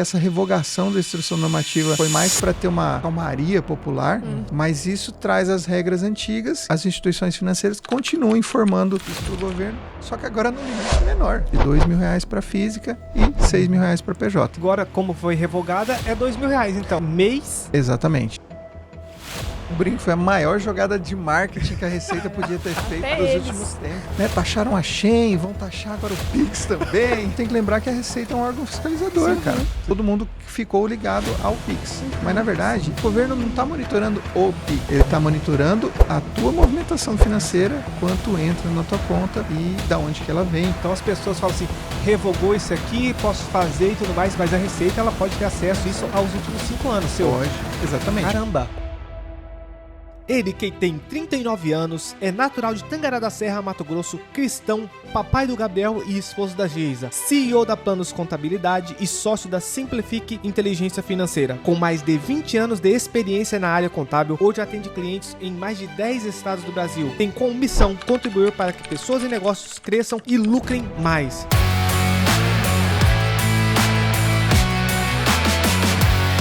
Essa revogação da instrução normativa foi mais para ter uma calmaria popular, mas isso traz as regras antigas. As instituições financeiras continuam informando isso para o governo, só que agora no limite menor, de R$2.000 para física e R$6.000 para PJ. Agora, como foi revogada, é R$2.000, então, mês? Exatamente. O brinco foi a maior jogada de marketing que a Receita podia ter feito nos últimos tempos. Né? Taxaram a Shen, vão taxar agora o Pix também. Tem que lembrar que a Receita é um órgão fiscalizador, cara. Todo mundo ficou ligado ao Pix. Mas, na verdade, o governo não está monitorando o Pix. Ele está monitorando a tua movimentação financeira, quanto entra na tua conta e da onde que ela vem. Então, as pessoas falam assim, revogou isso aqui, posso fazer e tudo mais, mas a Receita ela pode ter acesso a isso aos últimos 5 anos. Pode, exatamente. Caramba! Ele, que tem 39 anos, é natural de Tangará da Serra, Mato Grosso, cristão, papai do Gabriel e esposo da Geisa, CEO da Planos Contabilidade e sócio da Simplifique Inteligência Financeira. Com mais de 20 anos de experiência na área contábil, hoje atende clientes em mais de 10 estados do Brasil. Tem como missão contribuir para que pessoas e negócios cresçam e lucrem mais.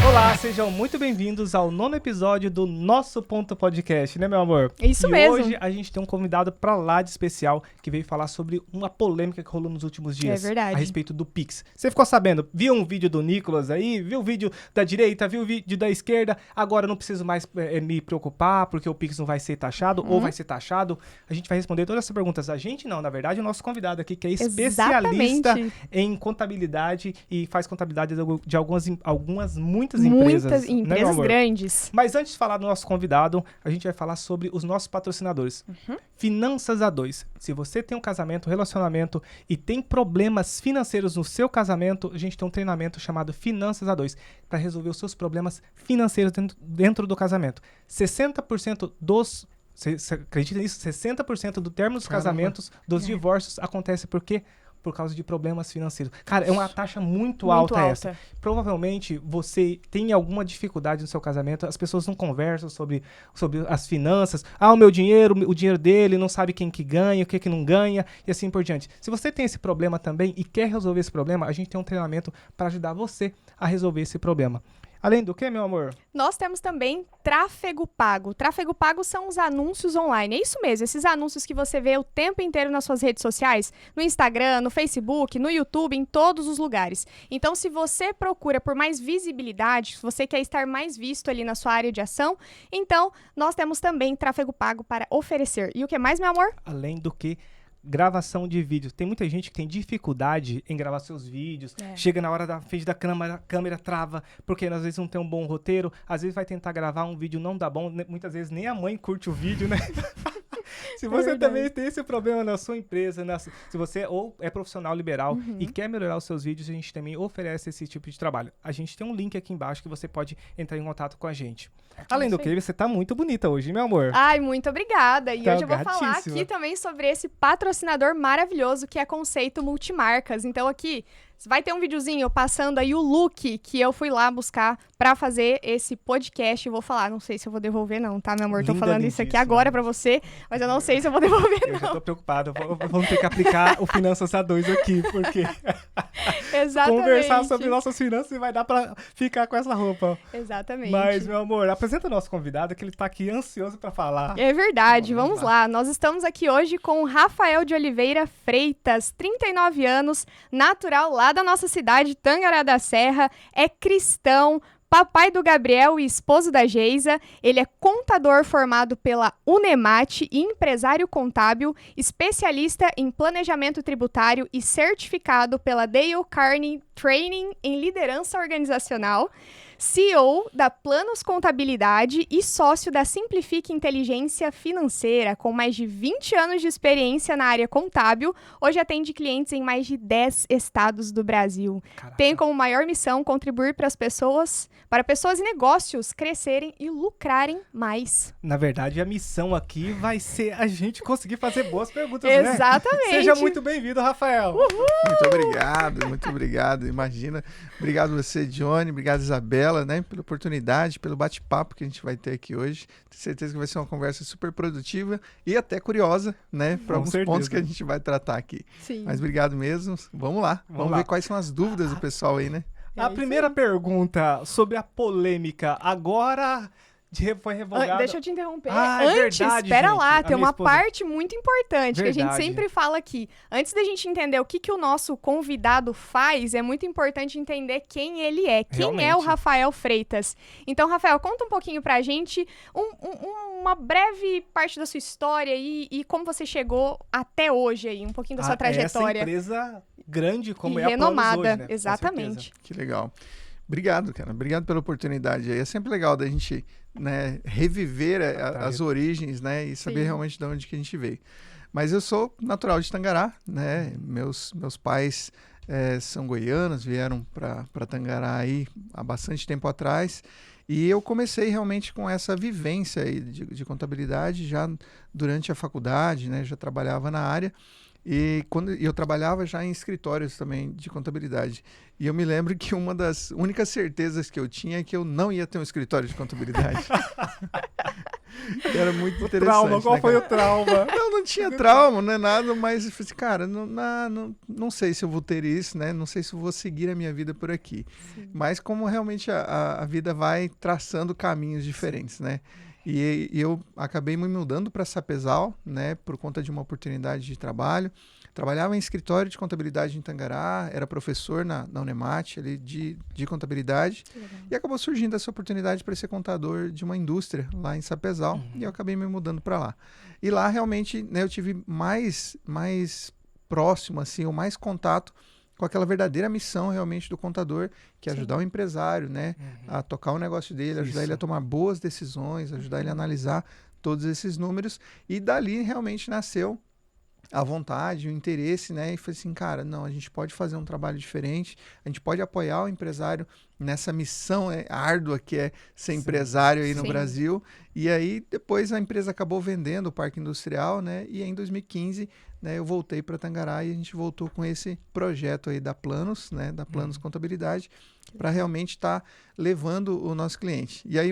Olá, sejam muito bem-vindos ao 9º episódio do Nosso Ponto Podcast, né, meu amor? Isso mesmo. Hoje a gente tem um convidado pra lá de especial que veio falar sobre uma polêmica que rolou nos últimos dias. É verdade. A respeito do Pix. Você ficou sabendo? Viu um vídeo do Nicolas aí? Viu o vídeo da direita? Viu o vídeo da esquerda? Agora eu não preciso mais me preocupar porque o Pix não vai ser taxado ou vai ser taxado. A gente vai responder todas essas perguntas. A gente não, na verdade, o nosso convidado aqui que é especialista em contabilidade e faz contabilidade de muitas empresas, né, grandes. Mas antes de falar do nosso convidado, a gente vai falar sobre os nossos patrocinadores. Finanças A2. Se você tem um casamento, relacionamento e tem problemas financeiros no seu casamento, a gente tem um treinamento chamado Finanças A2 para resolver os seus problemas financeiros dentro do casamento. 60% dos... Você acredita nisso? 60% do termo dos casamentos, dos divórcios, acontece por quê? Por causa de problemas financeiros. Cara, é uma taxa muito alta essa. Provavelmente você tem alguma dificuldade no seu casamento, as pessoas não conversam sobre as finanças. Ah, o meu dinheiro, o dinheiro dele, não sabe quem que ganha, o que não ganha, e assim por diante. Se você tem esse problema também e quer resolver esse problema, a gente tem um treinamento para ajudar você a resolver esse problema. Além do que, meu amor? Nós temos também tráfego pago. Tráfego pago são os anúncios online. É isso mesmo, esses anúncios que você vê o tempo inteiro nas suas redes sociais, no Instagram, no Facebook, no YouTube, em todos os lugares. Então, se você procura por mais visibilidade, se você quer estar mais visto ali na sua área de ação, então nós temos também tráfego pago para oferecer. E o que mais, meu amor? Além do que... gravação de vídeos. Tem muita gente que tem dificuldade em gravar seus vídeos. Chega na hora da frente da câmera, a câmera trava, porque às vezes não tem um bom roteiro, às vezes vai tentar gravar um vídeo, não dá bom, muitas vezes nem a mãe curte o vídeo, né? Se você também tem esse problema na sua empresa, se você ou é profissional liberal e quer melhorar os seus vídeos, a gente também oferece esse tipo de trabalho. A gente tem um link aqui embaixo que você pode entrar em contato com a gente. Além do que, você tá muito bonita hoje, meu amor. Ai, muito obrigada. E tá hoje eu vou falar aqui também sobre esse patrocinador maravilhoso que é Conceito Multimarcas. Então aqui... vai ter um videozinho passando aí o look que eu fui lá buscar pra fazer esse podcast. Eu vou falar, não sei se eu vou devolver não, tá, meu amor? Tô falando isso aqui agora pra você, mas eu não sei se eu vou devolver não. Eu já tô preocupado. Vamos ter que aplicar o Finanças A2 aqui, porque... Exatamente. Conversar sobre nossas finanças vai dar pra ficar com essa roupa. Exatamente. Mas, meu amor, apresenta o nosso convidado, que ele tá aqui ansioso pra falar. É verdade, vamos lá. Nós estamos aqui hoje com o Rafael de Oliveira Freitas, 39 anos, natural lá da nossa cidade, Tangará da Serra, é cristão, papai do Gabriel e esposo da Geisa. Ele é contador formado pela Unemate e empresário contábil, especialista em planejamento tributário e certificado pela Dale Carnegie Training em liderança organizacional. CEO da Planos Contabilidade e sócio da Simplifique Inteligência Financeira, com mais de 20 anos de experiência na área contábil, hoje atende clientes em mais de 10 estados do Brasil. Caraca. Tem como maior missão contribuir para pessoas e negócios crescerem e lucrarem mais. Na verdade, a missão aqui vai ser a gente conseguir fazer boas perguntas, Exatamente. Né? Seja muito bem-vindo, Rafael. Uhul. Muito obrigado. Imagina. Obrigado você, Johnny. Obrigado, Isabela, né, pela oportunidade, pelo bate-papo que a gente vai ter aqui hoje. Tenho certeza que vai ser uma conversa super produtiva e até curiosa, né, para alguns pontos que a gente vai tratar aqui. Sim. Mas obrigado mesmo. Vamos lá. Vamos ver quais são as dúvidas do pessoal aí, né? A primeira pergunta sobre a polêmica. Agora foi revogada. Deixa eu te interromper. É Antes, verdade, espera gente. lá, A tem minha uma esposa- parte muito importante que a gente Verdade. sempre fala aqui. Antes da gente entender o que o nosso convidado faz, é muito importante entender quem ele é. Quem é o Realmente. Rafael Freitas? Então, Rafael, conta um pouquinho pra gente uma breve parte da sua história e como você chegou até hoje aí, um pouquinho da sua trajetória. Essa empresa grande como E é a Planos renomada, hoje, né? Com exatamente. certeza. Que legal. Obrigado, cara. Obrigado pela oportunidade. É sempre legal da gente, né, reviver as origens, né, e saber Sim. realmente de onde que a gente veio. Mas eu sou natural de Tangará, né? Meus pais são goianos, vieram para Tangará aí há bastante tempo atrás. E eu comecei realmente com essa vivência aí de contabilidade já durante a faculdade, né? Já trabalhava na área. E quando eu trabalhava já em escritórios também de contabilidade. E eu me lembro que uma das únicas certezas que eu tinha é que eu não ia ter um escritório de contabilidade. Era muito interessante. Trauma, qual né, foi cara? o trauma? Não tinha trauma, não é nada, mas eu falei assim, cara, não sei se eu vou ter isso, né? Não sei se eu vou seguir a minha vida por aqui. Sim. Mas como realmente a vida vai traçando caminhos diferentes, né? E eu acabei me mudando para Sapezal, né? Por conta de uma oportunidade de trabalho. Trabalhava em escritório de contabilidade em Tangará, era professor na Unemate ali de contabilidade. Que legal. E acabou surgindo essa oportunidade para ser contador de uma indústria lá em Sapezal. E eu acabei me mudando para lá. E lá realmente, né, eu tive mais próximo, assim, ou mais contato com aquela verdadeira missão realmente do contador, que é Sim. ajudar o empresário, né, a tocar o negócio dele, ajudar ele a tomar boas decisões, ajudar ele a analisar todos esses números. E dali realmente nasceu a vontade, o interesse, né? E falei assim, cara, não, a gente pode fazer um trabalho diferente, a gente pode apoiar o empresário nessa missão árdua que é ser empresário aí no Sim. Brasil. E aí, depois a empresa acabou vendendo o Parque Industrial, né? E aí, em 2015, né, eu voltei para Tangará e a gente voltou com esse projeto aí da Planos, né? Da Planos Contabilidade, para realmente estar levando o nosso cliente. E aí,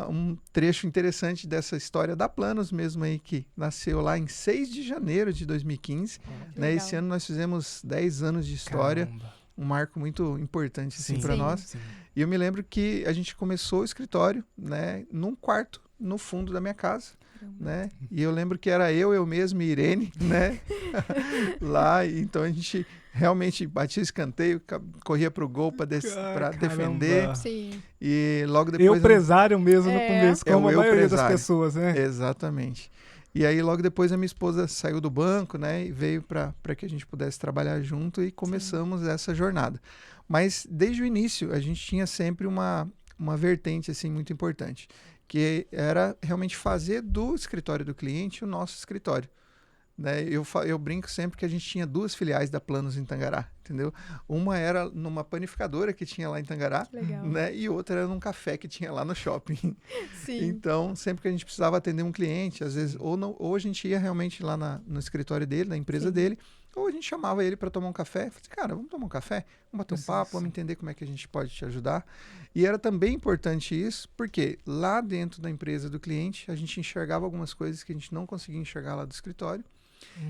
um trecho interessante dessa história da Planos mesmo aí, que nasceu lá em 6 de janeiro de 2015. Né? legal. Esse ano nós fizemos 10 anos de história, Caramba. um marco muito importante assim, Sim. para Sim. nós. Sim. E eu me lembro que a gente começou o escritório, né, num quarto no fundo da minha casa. Né? E eu lembro que era eu mesmo e Irene, né? Lá, então a gente realmente batia escanteio, corria pro gol para defender. Sim. E logo depois Eu presário mesmo no É. começo, É como o a eu maioria das presário. pessoas, né? Exatamente. E aí logo depois a minha esposa saiu do banco, né, e veio para que a gente pudesse trabalhar junto e começamos essa jornada. Mas desde o início a gente tinha sempre uma vertente assim muito importante, que era realmente fazer do escritório do cliente o nosso escritório. Né? Eu brinco sempre que a gente tinha 2 filiais da Planos em Tangará, entendeu? Uma era numa panificadora que tinha lá em Tangará, Que legal. né? E outra era num café que tinha lá no shopping. Sim. Então, sempre que a gente precisava atender um cliente, às vezes, ou a gente ia realmente lá no escritório dele, na empresa Sim. dele, ou a gente chamava ele para tomar um café. Falei, cara, vamos tomar um café? Vamos bater um papo, vamos entender como é que a gente pode te ajudar. E era também importante isso, porque lá dentro da empresa do cliente, a gente enxergava algumas coisas que a gente não conseguia enxergar lá do escritório.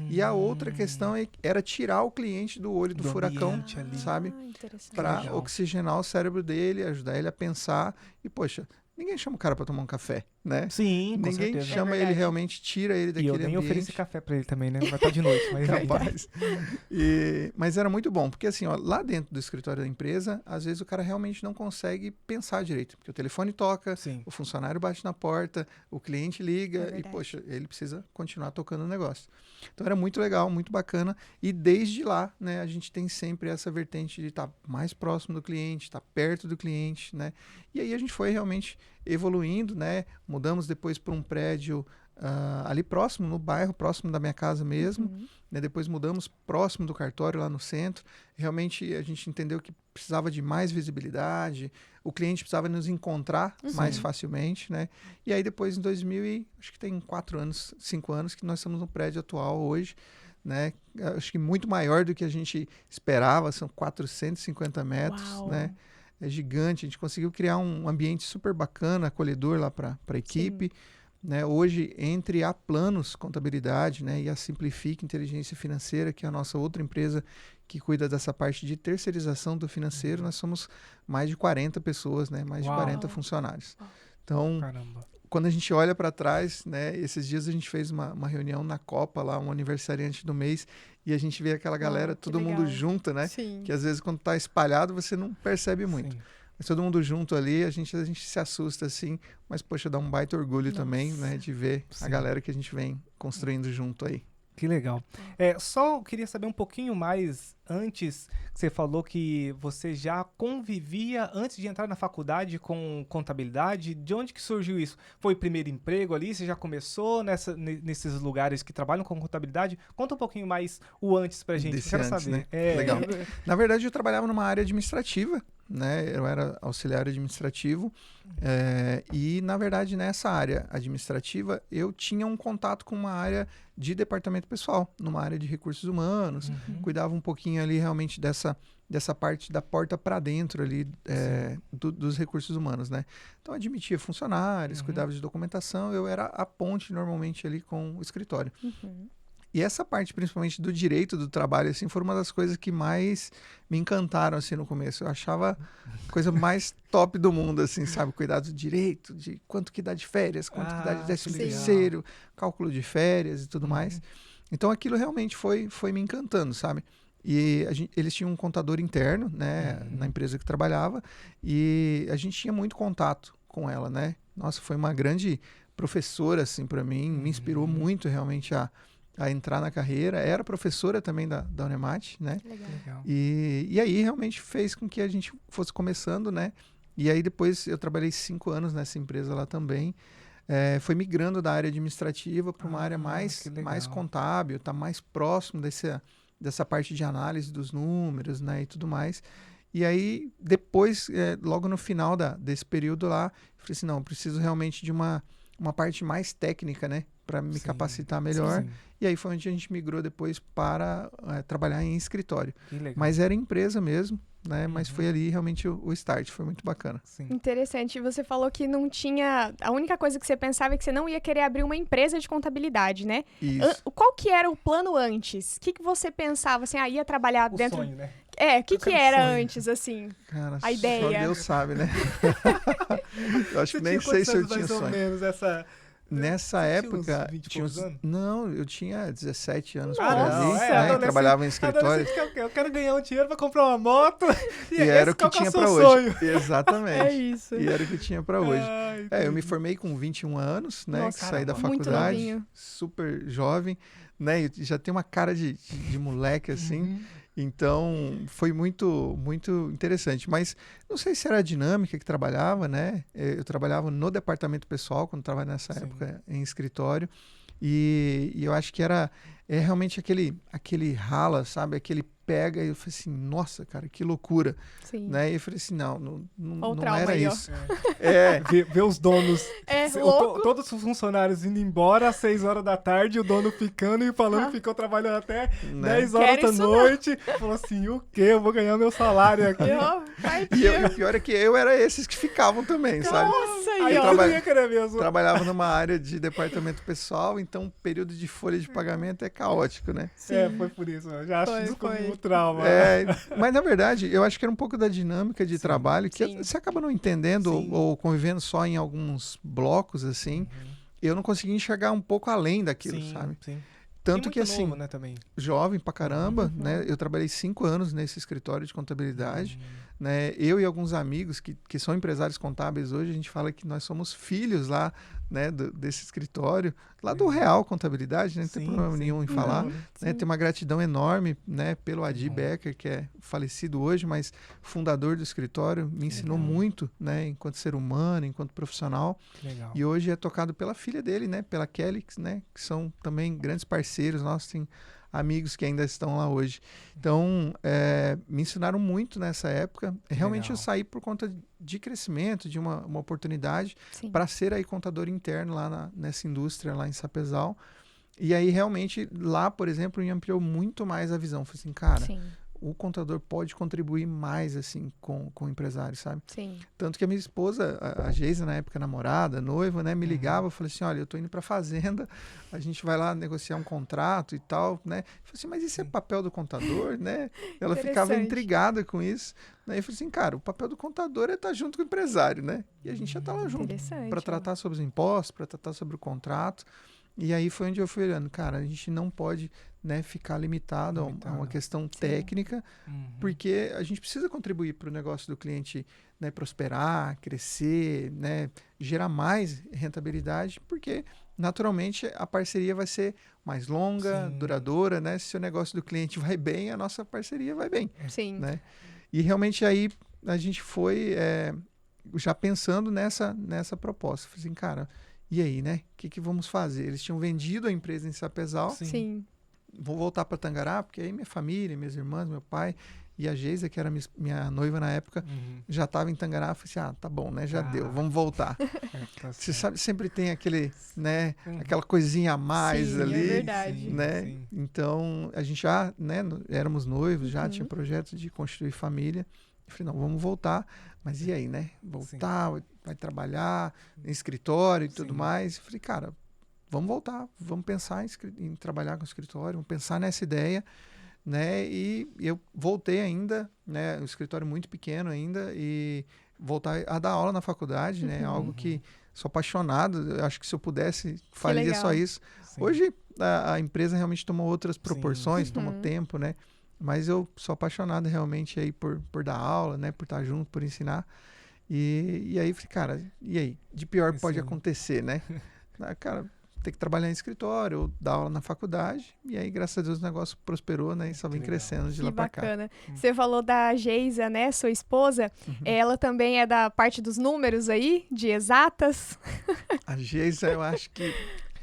E a outra questão era tirar o cliente do olho do furacão, ambiente ali. sabe? Interessante. Para Legal. oxigenar o cérebro dele, ajudar ele a pensar. E, poxa, ninguém chama o cara para tomar um café, né? Sim, com Ninguém certeza. chama É ele verdade. realmente, tira ele E daquele eu nem ambiente. ofereci café pra ele também, né? Vai estar de noite, mas Capaz. Mas era muito bom, porque assim, ó, lá dentro do escritório da empresa, às vezes o cara realmente não consegue pensar direito, porque o telefone toca, Sim. o funcionário bate na porta, o cliente liga e, verdade. poxa, ele precisa continuar tocando o negócio. Então era muito legal, muito bacana. E desde lá, né, a gente tem sempre essa vertente de estar mais próximo do cliente, estar perto do cliente, né? E aí a gente foi realmente evoluindo, né? Mudamos depois para um prédio ali próximo, no bairro, próximo da minha casa mesmo. Uhum. Né? Depois mudamos próximo do cartório, lá no centro. Realmente a gente entendeu que precisava de mais visibilidade, o cliente precisava nos encontrar mais facilmente, né? E aí depois em 2000, acho que tem 5 anos que nós estamos no prédio atual hoje, né? Acho que muito maior do que a gente esperava, são 450 metros, Uau. né? É gigante, a gente conseguiu criar um ambiente super bacana, acolhedor lá para a equipe. né? Hoje, entre a Planos Contabilidade, né, e a Simplifique Inteligência Financeira, que é a nossa outra empresa que cuida dessa parte de terceirização do financeiro, nós somos mais de 40 pessoas, né, mais de 40 funcionários. Então, Caramba. quando a gente olha para trás, né, esses dias a gente fez uma reunião na Copa, lá, um aniversariante do mês, e a gente vê aquela galera, todo mundo junto, né? Sim. Que às vezes quando tá espalhado você não percebe muito. Sim. Mas todo mundo junto ali, a gente se assusta assim, mas poxa, dá um baita orgulho também, né, de ver a galera que a gente vem construindo junto aí. Que legal. Só queria saber um pouquinho mais antes, que você falou que você já convivia antes de entrar na faculdade com contabilidade. De onde que surgiu isso? Foi o primeiro emprego ali? Você já começou nesses lugares que trabalham com contabilidade? Conta um pouquinho mais o antes pra gente. Desse Quero antes, saber. né? Legal. Na verdade, eu trabalhava numa área administrativa, né? Eu era auxiliar administrativo e, na verdade, nessa área administrativa, eu tinha um contato com uma área de departamento pessoal, numa área de recursos humanos, cuidava um pouquinho ali realmente dessa parte da porta para dentro ali dos recursos humanos, né? Então, admitia funcionários, cuidava de documentação, eu era a ponte normalmente ali com o escritório. E essa parte, principalmente do direito do trabalho, assim, foi uma das coisas que mais me encantaram, assim, no começo. Eu achava a coisa mais top do mundo, assim, sabe? Cuidar do direito, de quanto que dá de férias, quanto que dá de 13º, cálculo de férias e tudo mais. Então, aquilo realmente foi me encantando, sabe? E eles tinham um contador interno, né, na empresa que trabalhava, e a gente tinha muito contato com ela, né? Nossa, foi uma grande professora, assim, para mim, me inspirou muito realmente a entrar na carreira. Era professora também da Unemat, né? Legal. E aí realmente fez com que a gente fosse começando, né? E aí depois eu trabalhei 5 anos nessa empresa lá também. Foi migrando da área administrativa para uma área mais contábil, tá mais próximo dessa parte de análise dos números, né? E tudo mais. E aí depois, logo no final desse período lá, eu falei assim, não, eu preciso realmente de uma parte mais técnica, né? Para me capacitar melhor. Sim. E aí foi onde a gente migrou depois para trabalhar em escritório. Que legal. Mas era empresa mesmo, né? Mas foi ali realmente o start, foi muito bacana. Sim. Interessante. Você falou que não tinha... A única coisa que você pensava é que você não ia querer abrir uma empresa de contabilidade, né? Isso. Qual que era o plano antes? O que você pensava, assim, ia trabalhar O dentro... sonho, né? O que era antes, assim? Cara, a ideia. Só Deus sabe, né? Eu acho que nem sei se eu tinha sonho. Mais ou menos essa... Nessa Você época, tinha uns 20 anos? Não, eu tinha 17 anos Nossa, por ali, é, né? Trabalhava em escritório. Eu quero ganhar um dinheiro pra comprar uma moto. E era o que tinha pra hoje. Exatamente. É isso. E era o que tinha pra hoje. Ai, Eu me formei com 21 anos, né? Nossa, que saí da muito faculdade, novinho. super jovem, né? E já tem uma cara de moleque, assim. Então, foi muito, muito interessante. Mas não sei se era a dinâmica que trabalhava, né? Eu trabalhava no departamento pessoal, quando estava nessa época em escritório. E eu acho que era realmente aquele rala, sabe? Aquele pega. E eu falei assim, nossa, cara, que loucura. Sim. Né? E eu falei assim, não trauma era aí, ó. isso. Ver os donos, louco. todos os funcionários indo embora às 6 horas da tarde, o dono ficando e falando que ficou trabalhando até 10 horas Quero da isso noite. Falou assim, o quê? Eu vou ganhar meu salário aqui. E o pior é que eu era esses que ficavam também, sabe? Nossa, Aí aí, ó. eu não ia querer mesmo. Trabalhava numa área de departamento pessoal, então o período de folha de pagamento é caótico, né? Foi por isso. Eu já acho Foi, isso como foi. um trauma. Mas na verdade, eu acho que era um pouco da dinâmica de trabalho que Sim. você acaba não entendendo ou convivendo só em alguns blocos, assim. Eu não conseguia enxergar um pouco além daquilo, sabe? Sim. Tanto E que muito assim, novo, né, também. jovem pra caramba, né? Eu trabalhei 5 anos nesse escritório de contabilidade, né? Eu e alguns amigos que são empresários contábeis hoje, a gente fala que nós somos filhos lá, né? Desse escritório, lá do Real Contabilidade, né? Não tem problema nenhum em falar. Né? Tem uma gratidão enorme, né? Pelo Adi Becker, que é falecido hoje, mas fundador do escritório, me ensinou muito, né? Enquanto ser humano, enquanto profissional. Legal. E hoje é tocado pela filha dele, né? Pela Kelly, né? Que são também grandes parceiros nossos, tem amigos que ainda estão lá hoje. Então, me ensinaram muito nessa época. Realmente eu saí por conta de crescimento, de uma oportunidade para ser aí contador interno lá nessa indústria, lá em Sapezal. E aí, realmente, lá, por exemplo, me ampliou muito mais a visão. Falei assim, cara, o contador pode contribuir mais, assim, com o empresário, sabe? Sim. Tanto que a minha esposa, a Geisa, na época namorada, noiva, né, me ligava, falou assim, olha, eu tô indo pra fazenda, a gente vai lá negociar um contrato e tal, né? Eu falei assim, mas isso é papel do contador, né? Ela ficava Interessante. intrigada com isso. Né? Eu falei assim, cara, o papel do contador é estar junto com o empresário, né? E a gente já tá lá junto Interessante. para tratar sobre os impostos, para tratar sobre o contrato. E aí foi onde eu fui olhando, cara, a gente não pode, né, ficar limitado a uma questão técnica, porque a gente precisa contribuir para o negócio do cliente, né, prosperar, crescer, né, gerar mais rentabilidade, porque naturalmente a parceria vai ser mais longa, duradoura, né? Se o negócio do cliente vai bem, a nossa parceria vai bem, Sim. né? E realmente aí a gente foi já pensando nessa proposta. Falei assim, cara, e aí, né? O que vamos fazer? Eles tinham vendido a empresa em Sapezal. Sim. Vou voltar para Tangará, porque aí minha família, minhas irmãs, meu pai e a Geisa, que era minha noiva na época, já estava em Tangará. Falei assim, tá bom, né? Já deu, vamos voltar. Você sabe, sempre tem aquele, né? Aquela coisinha a mais Sim, ali. é verdade. Né? Sim. Então, a gente já, né? Éramos noivos, já tinha projeto de construir família. Eu falei, não, vamos voltar. Mas e aí, né? Voltar, vai trabalhar em escritório e tudo mais. Eu falei, cara, vamos voltar, vamos pensar em trabalhar com o escritório, vamos pensar nessa ideia, né? E eu voltei ainda, né? O escritório muito pequeno ainda e voltar a dar aula na faculdade, né? Algo que sou apaixonado. Eu acho que se eu pudesse, faria só isso. Sim. Hoje a empresa realmente tomou outras proporções, tomou tempo, né? Mas eu sou apaixonado realmente aí por dar aula, né? Por estar junto, por ensinar. E aí, falei, cara, e aí? De pior pode acontecer, né? Cara, ter que trabalhar em escritório ou dar aula na faculdade. E aí, graças a Deus, o negócio prosperou, né? E só vem crescendo de lá pra cá. Que bacana. Você falou da Geisa, né? Sua esposa. Ela também é da parte dos números aí, de exatas. A Geisa, eu acho que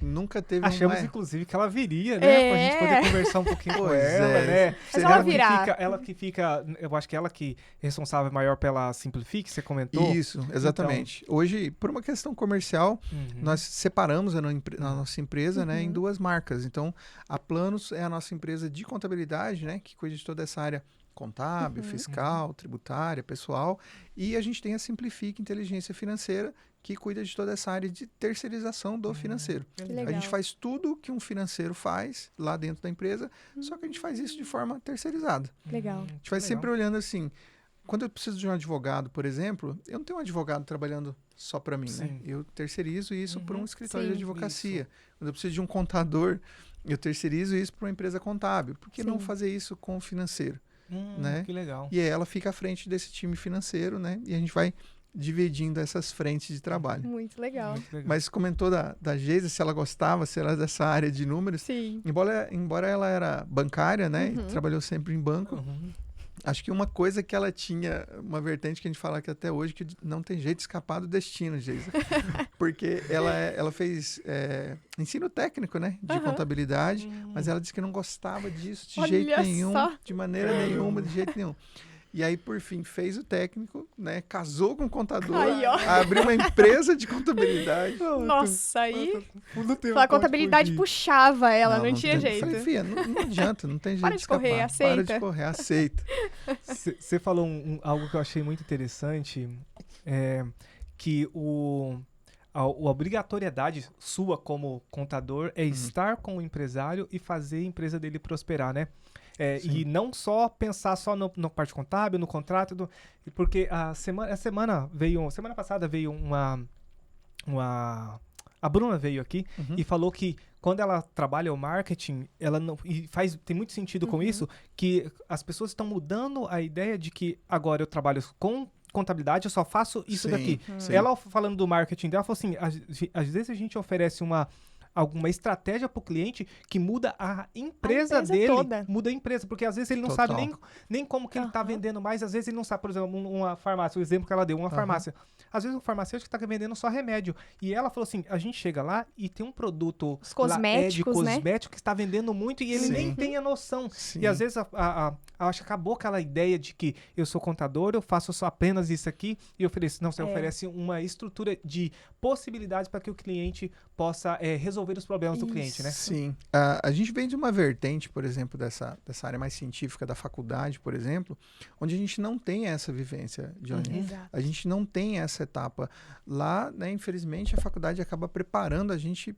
nunca teve Achamos, inclusive, que ela viria, né? Pra gente poder conversar um pouquinho com ela, né? Mas ela virá. Ela que fica, eu acho que ela que é responsável maior pela Simplifique, você comentou. Isso, exatamente. Então, hoje, por uma questão comercial, nós separamos a nossa empresa, né, em duas marcas. Então, a Planos é a nossa empresa de contabilidade, né, que cuida de toda essa área contábil, fiscal, tributária, pessoal. E a gente tem a Simplifique Inteligência Financeira, que cuida de toda essa área de terceirização do financeiro. legal. A gente faz tudo que um financeiro faz lá dentro da empresa, só que a gente faz isso de forma terceirizada. Legal. A gente vai sempre olhando assim, quando eu preciso de um advogado, por exemplo, eu não tenho um advogado trabalhando só para mim, né? Eu terceirizo isso para um escritório de advocacia. Quando eu preciso de um contador, eu terceirizo isso para uma empresa contábil. Por que não fazer isso com o financeiro? Né? Que legal. E aí ela fica à frente desse time financeiro, né? E a gente vai dividindo essas frentes de trabalho. Muito legal. Mas comentou da Geisa, se ela gostava, se ela era dessa área de números. Sim. Embora ela era bancária, né? E trabalhou sempre em banco. Acho que uma coisa que ela tinha, uma vertente que a gente fala aqui até hoje, que não tem jeito de escapar do destino, Geisa. Porque ela fez ensino técnico, né? De contabilidade, mas ela disse que não gostava disso de jeito nenhum, de maneira nenhuma, de jeito nenhum. E aí, por fim, fez o técnico, né? Casou com o contador, abriu uma empresa de contabilidade. Nossa, aí a contabilidade puxava ela, não tinha jeito. Falei, filha, não adianta, não tem jeito Para de correr, aceita. Para de correr, aceita. Você falou algo que eu achei muito interessante, que a obrigatoriedade sua como contador é estar com o empresário e fazer a empresa dele prosperar, né? E não só pensar só na parte contábil, no contrato, porque semana passada veio a Bruna veio aqui e falou que quando ela trabalha o marketing, ela não tem muito sentido com isso, que as pessoas estão mudando a ideia de que agora eu trabalho com contabilidade, eu só faço isso daqui. Ela falando do marketing dela, falou assim, às vezes a gente oferece alguma estratégia para o cliente que muda a empresa dele, toda. Muda a empresa, porque às vezes ele não sabe nem como que ele está vendendo mais, às vezes ele não sabe, por exemplo, uma farmácia, o exemplo que ela deu, uma farmácia. Às vezes o farmacêutico está vendendo só remédio, e ela falou assim, a gente chega lá e tem um produto os cosméticos, de cosmético que está vendendo muito e ele nem tem a noção. E às vezes acho que acabou aquela ideia de que eu sou contador, eu faço só apenas isso aqui e ofereço. Não, você oferece uma estrutura de possibilidades para que o cliente possa resolver resolver os problemas do cliente, né? Sim. A gente vem de uma vertente, por exemplo, dessa área mais científica da faculdade, por exemplo, onde a gente não tem essa vivência, Johnny. Exato. A gente não tem essa etapa. Lá, né, infelizmente, a faculdade acaba preparando a gente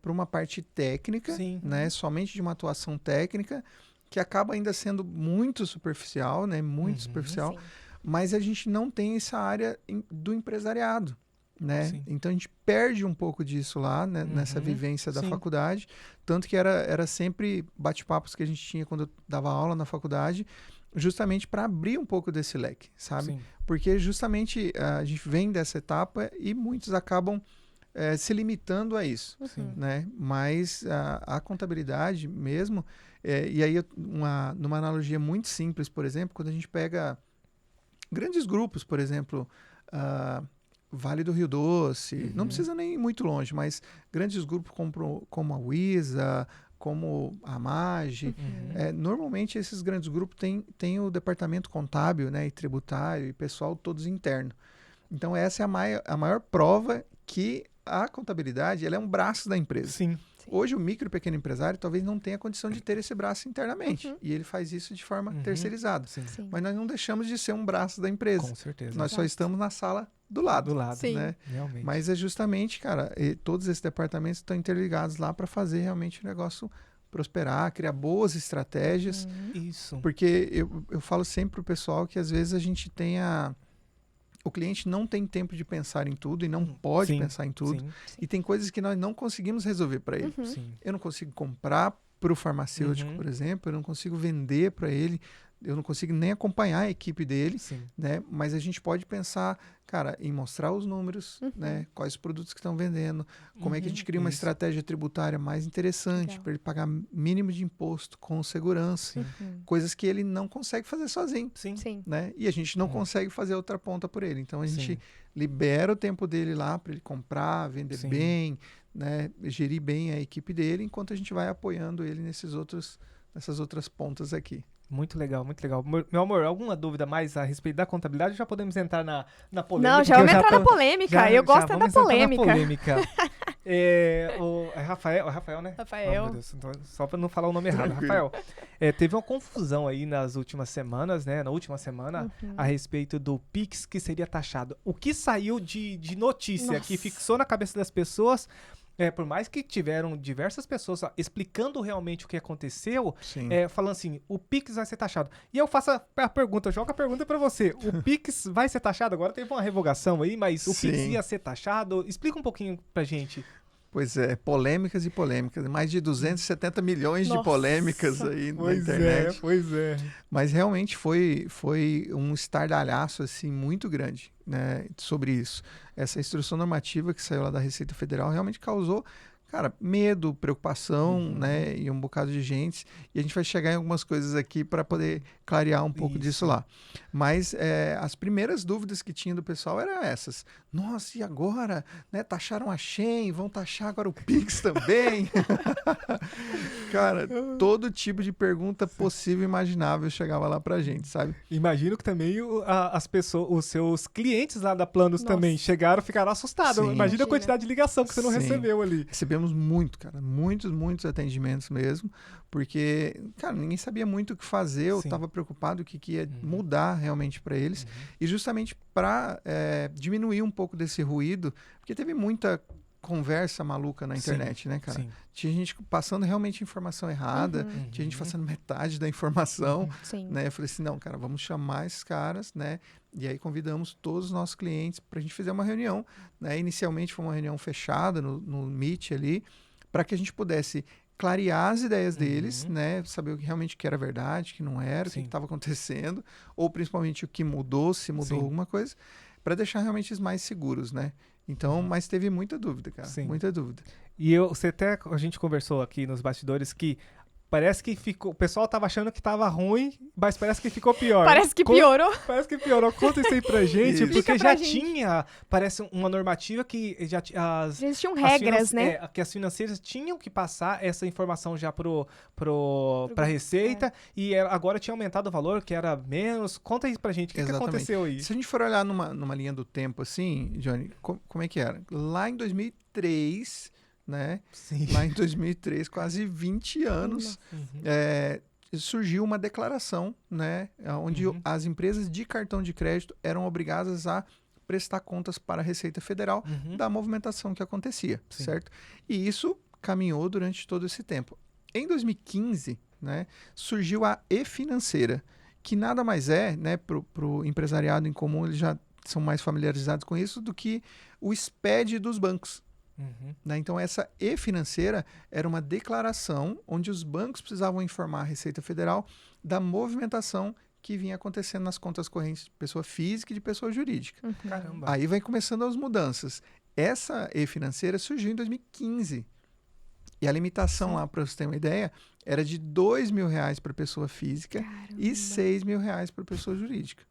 para uma parte técnica, Sim. né, somente de uma atuação técnica, que acaba ainda sendo muito superficial, né, muito superficial, Sim. mas a gente não tem essa área do empresariado. Né? Sim. Então a gente perde um pouco disso lá, né, nessa vivência da Sim. faculdade, tanto que era sempre bate-papos que a gente tinha quando eu dava aula na faculdade, justamente para abrir um pouco desse leque, sabe? Sim. Porque justamente a gente vem dessa etapa e muitos acabam se limitando a isso, Sim. né? Mas a contabilidade mesmo, e aí numa analogia muito simples, por exemplo, quando a gente pega grandes grupos, por exemplo, Vale do Rio Doce, não precisa nem ir muito longe, mas grandes grupos como a Wisa, como a Mage, normalmente esses grandes grupos têm o departamento contábil, né, e tributário e pessoal todos interno. Então essa é a maior prova que a contabilidade ela é um braço da empresa. Sim. Hoje o micro e pequeno empresário talvez não tenha condição de ter esse braço internamente. E ele faz isso de forma terceirizada. Sim. Sim. Mas nós não deixamos de ser um braço da empresa. Com certeza. Nós só Exato. estamos na sala do lado. Do lado, Sim. Né? realmente. Mas é justamente, cara, todos esses departamentos estão interligados lá para fazer realmente o negócio prosperar, criar boas estratégias. Isso. Porque eu falo sempre pro pessoal que às vezes a gente o cliente não tem tempo de pensar em tudo e não pode Sim. pensar em tudo. Sim. E tem coisas que nós não conseguimos resolver para ele. Sim. Eu não consigo comprar para o farmacêutico, por exemplo, eu não consigo vender para ele, eu não consigo nem acompanhar a equipe dele, Sim. né? Mas a gente pode pensar, cara, em mostrar os números, né? Quais os produtos que estão vendendo, como é que a gente cria uma Isso. estratégia tributária mais interessante Legal. para ele pagar mínimo de imposto com segurança, coisas que ele não consegue fazer sozinho. Sim. Sim. Né? E a gente não consegue fazer outra ponta por ele. Então a gente Sim. libera o tempo dele lá para ele comprar, vender Sim. bem, né? Gerir bem a equipe dele, enquanto a gente vai apoiando ele nessas outras pontas aqui. Muito legal, muito legal. Meu amor, alguma dúvida mais a respeito da contabilidade? Já podemos entrar na polêmica? Não, já vamos entrar na polêmica. Eu gosto da vamos entrar na polêmica. polêmica. É Rafael, né? Rafael. Oh, meu Deus, então, só para não falar o nome errado. Rafael, teve uma confusão aí nas últimas semanas, né? Na última semana, a respeito do Pix que seria taxado. O que saiu de notícia que fixou na cabeça das pessoas... por mais que tiveram diversas pessoas explicando realmente o que aconteceu, falando assim, o Pix vai ser taxado. E eu faço a pergunta, eu jogo a pergunta pra você. O Pix vai ser taxado? Agora teve uma revogação aí, mas o Pix ia ser taxado? Explica um pouquinho pra gente. Pois é, polêmicas e polêmicas. Mais de 270 milhões de Nossa. polêmicas aí na internet. Pois é. Mas realmente foi um estardalhaço assim, muito grande, né, sobre isso. Essa instrução normativa que saiu lá da Receita Federal realmente causou, cara, medo, preocupação, né, e um bocado de gente. E a gente vai chegar em algumas coisas aqui para poder clarear um pouco disso lá. Mas as primeiras dúvidas que tinha do pessoal eram essas. Nossa, e agora? Né, taxaram a Shein, vão taxar agora o Pix também? Cara, todo tipo de pergunta possível e imaginável chegava lá pra gente, sabe? Imagino que também as pessoas, os seus clientes lá da Planos também chegaram, ficaram assustados. Sim. Imagina a quantidade de ligação que você não Sim. recebeu ali. Recebemos muito, cara. Muitos atendimentos mesmo. Porque, cara, ninguém sabia muito o que fazer. Eu estava preocupado o que ia mudar realmente para eles. E justamente para diminuir um pouco desse ruído, porque teve muita conversa maluca na internet, né, cara? Sim. Tinha gente passando realmente informação errada, tinha gente passando metade da informação, né? Eu falei assim, não, cara, vamos chamar esses caras, né? E aí convidamos todos os nossos clientes para a gente fazer uma reunião, né? Inicialmente foi uma reunião fechada no Meet ali, para que a gente pudesse clarear as ideias deles, né? Saber o que realmente que era verdade, que não era, o que estava acontecendo, ou principalmente o que mudou, se mudou alguma coisa, para deixar realmente eles mais seguros, né? Então, mas teve muita dúvida, cara. Sim. Muita dúvida. E a gente conversou aqui nos bastidores que parece que ficou. O pessoal tava achando que tava ruim, mas parece que ficou pior. Parece que piorou. Parece que piorou. Conta isso aí pra gente, Isso. porque Explica já pra gente. tinha, parece uma normativa que já Existiam regras, né? que as financeiras tinham que passar essa informação já pra Receita, e agora tinha aumentado o valor, que era menos. Conta aí pra gente, o que aconteceu aí? Se a gente for olhar numa linha do tempo assim, Johnny, como é que era? Lá em 2003, né? Sim. Lá em 2003, quase 20 anos, surgiu uma declaração, né? Onde as empresas de cartão de crédito eram obrigadas a prestar contas para a Receita Federal da movimentação que acontecia, certo? E isso caminhou durante todo esse tempo. Em 2015, né, surgiu a e-financeira, que nada mais é, né, para o empresariado em comum, eles já são mais familiarizados com isso, do que o SPED dos bancos. Né? Então, essa e-financeira era uma declaração onde os bancos precisavam informar a Receita Federal da movimentação que vinha acontecendo nas contas correntes de pessoa física e de pessoa jurídica. Caramba. Aí vai começando as mudanças. Essa e-financeira surgiu em 2015. E a limitação lá, para você ter uma ideia, era de R$2.000 para pessoa física e R$6.000 para pessoa jurídica.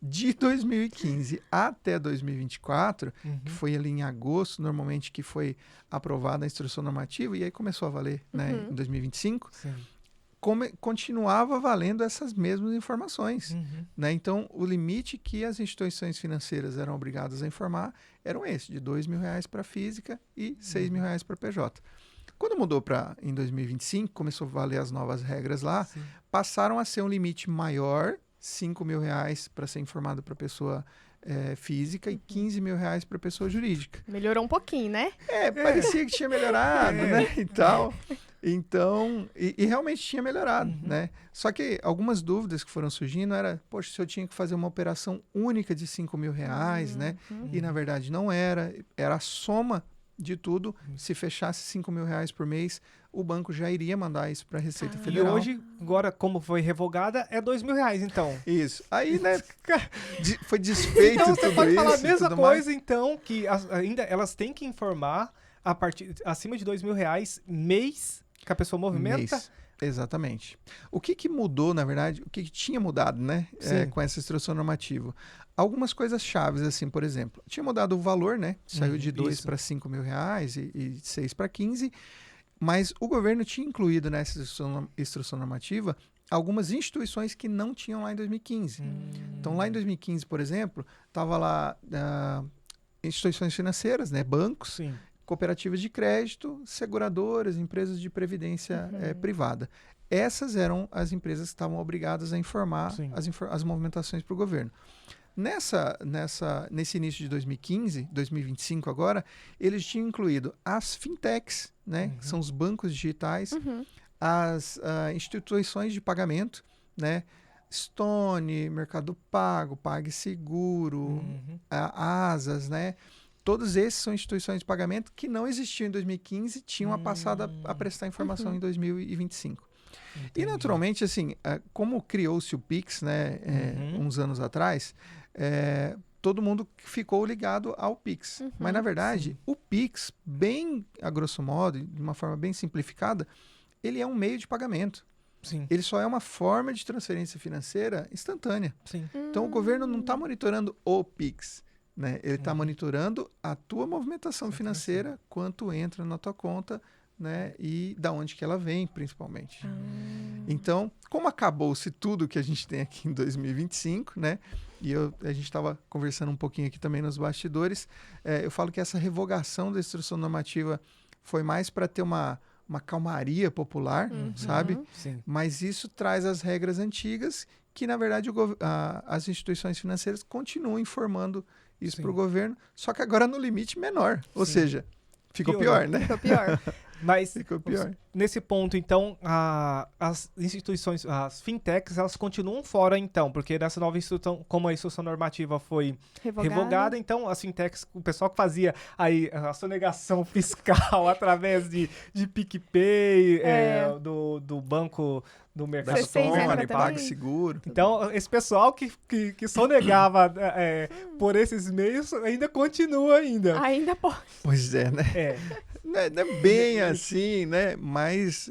De 2015 até 2024, que foi ali em agosto, normalmente, que foi aprovada a instrução normativa, e aí começou a valer, né, em 2025, continuava valendo essas mesmas informações. Né? Então, o limite que as instituições financeiras eram obrigadas a informar eram esse, de R$2.000 para física e R$6.000 para PJ. Quando mudou para em 2025, começou a valer as novas regras lá, passaram a ser um limite maior, R$5.000 para ser informado para pessoa física e R$15.000 para pessoa jurídica. Melhorou um pouquinho, né? Parecia que tinha melhorado, né? E tal. Então, e realmente tinha melhorado, né? Só que algumas dúvidas que foram surgindo era, poxa, se eu tinha que fazer uma operação única de R$5.000, né? E na verdade não era a soma de tudo. Se fechasse R$5.000 por mês, o banco já iria mandar isso para a Receita Federal. E hoje, agora, como foi revogada, é R$2.000, então. Isso. Aí, né, foi desfeito Então, tudo você pode isso. falar a mesma tudo coisa, mais. então, que ainda elas têm que informar a partir acima de R$2.000 mês que a pessoa movimenta. Mês. Exatamente. O que mudou, na verdade, o que tinha mudado, né, com essa instrução normativa? Algumas coisas chaves, assim, por exemplo, tinha mudado o valor, né? Saiu de 2 para R$5.000 e 6 para 15, mas o governo tinha incluído nessa instrução normativa algumas instituições que não tinham lá em 2015. Então, lá em 2015, por exemplo, estava lá instituições financeiras, né, bancos, cooperativas de crédito, seguradoras, empresas de previdência privada. Essas eram as empresas que estavam obrigadas a informar as movimentações para o governo. Nesse início de 2015, 2025 agora, eles tinham incluído as fintechs, né, que são os bancos digitais, as instituições de pagamento, né, Stone, Mercado Pago, PagSeguro, a Asas, né? Todos esses são instituições de pagamento que não existiam em 2015, tinham passado a prestar informação em 2025. Entendi. E, naturalmente, assim, como criou-se o Pix, né, uns anos atrás, todo mundo ficou ligado ao Pix. Mas, na verdade, o Pix, bem a grosso modo, de uma forma bem simplificada, ele é um meio de pagamento. Ele só é uma forma de transferência financeira instantânea. Então, o governo não está monitorando o Pix. Né? Ele está monitorando a tua movimentação financeira, quanto entra na tua conta, né? E da onde que ela vem, principalmente. Então, como acabou-se tudo que a gente tem aqui em 2025, né? E a gente estava conversando um pouquinho aqui também nos bastidores, eu falo que essa revogação da instrução normativa foi mais para ter uma calmaria popular, sabe? Mas isso traz as regras antigas que, na verdade, as instituições financeiras continuam informando isso para o governo, só que agora no limite menor. Ou seja, ficou pior, né? Ficou pior. Mas, ficou pior. Nesse ponto, então, as instituições, as fintechs, elas continuam fora, então, porque nessa nova instrução, como a instrução normativa foi revogada, então, as fintechs, o pessoal que fazia aí a sonegação fiscal através de PicPay, do banco do Mercado Pago, PagSeguro. Então, esse pessoal que sonegava por esses meios ainda continua ainda. Ainda pode. Pois é, né? Não é bem assim, né? Mas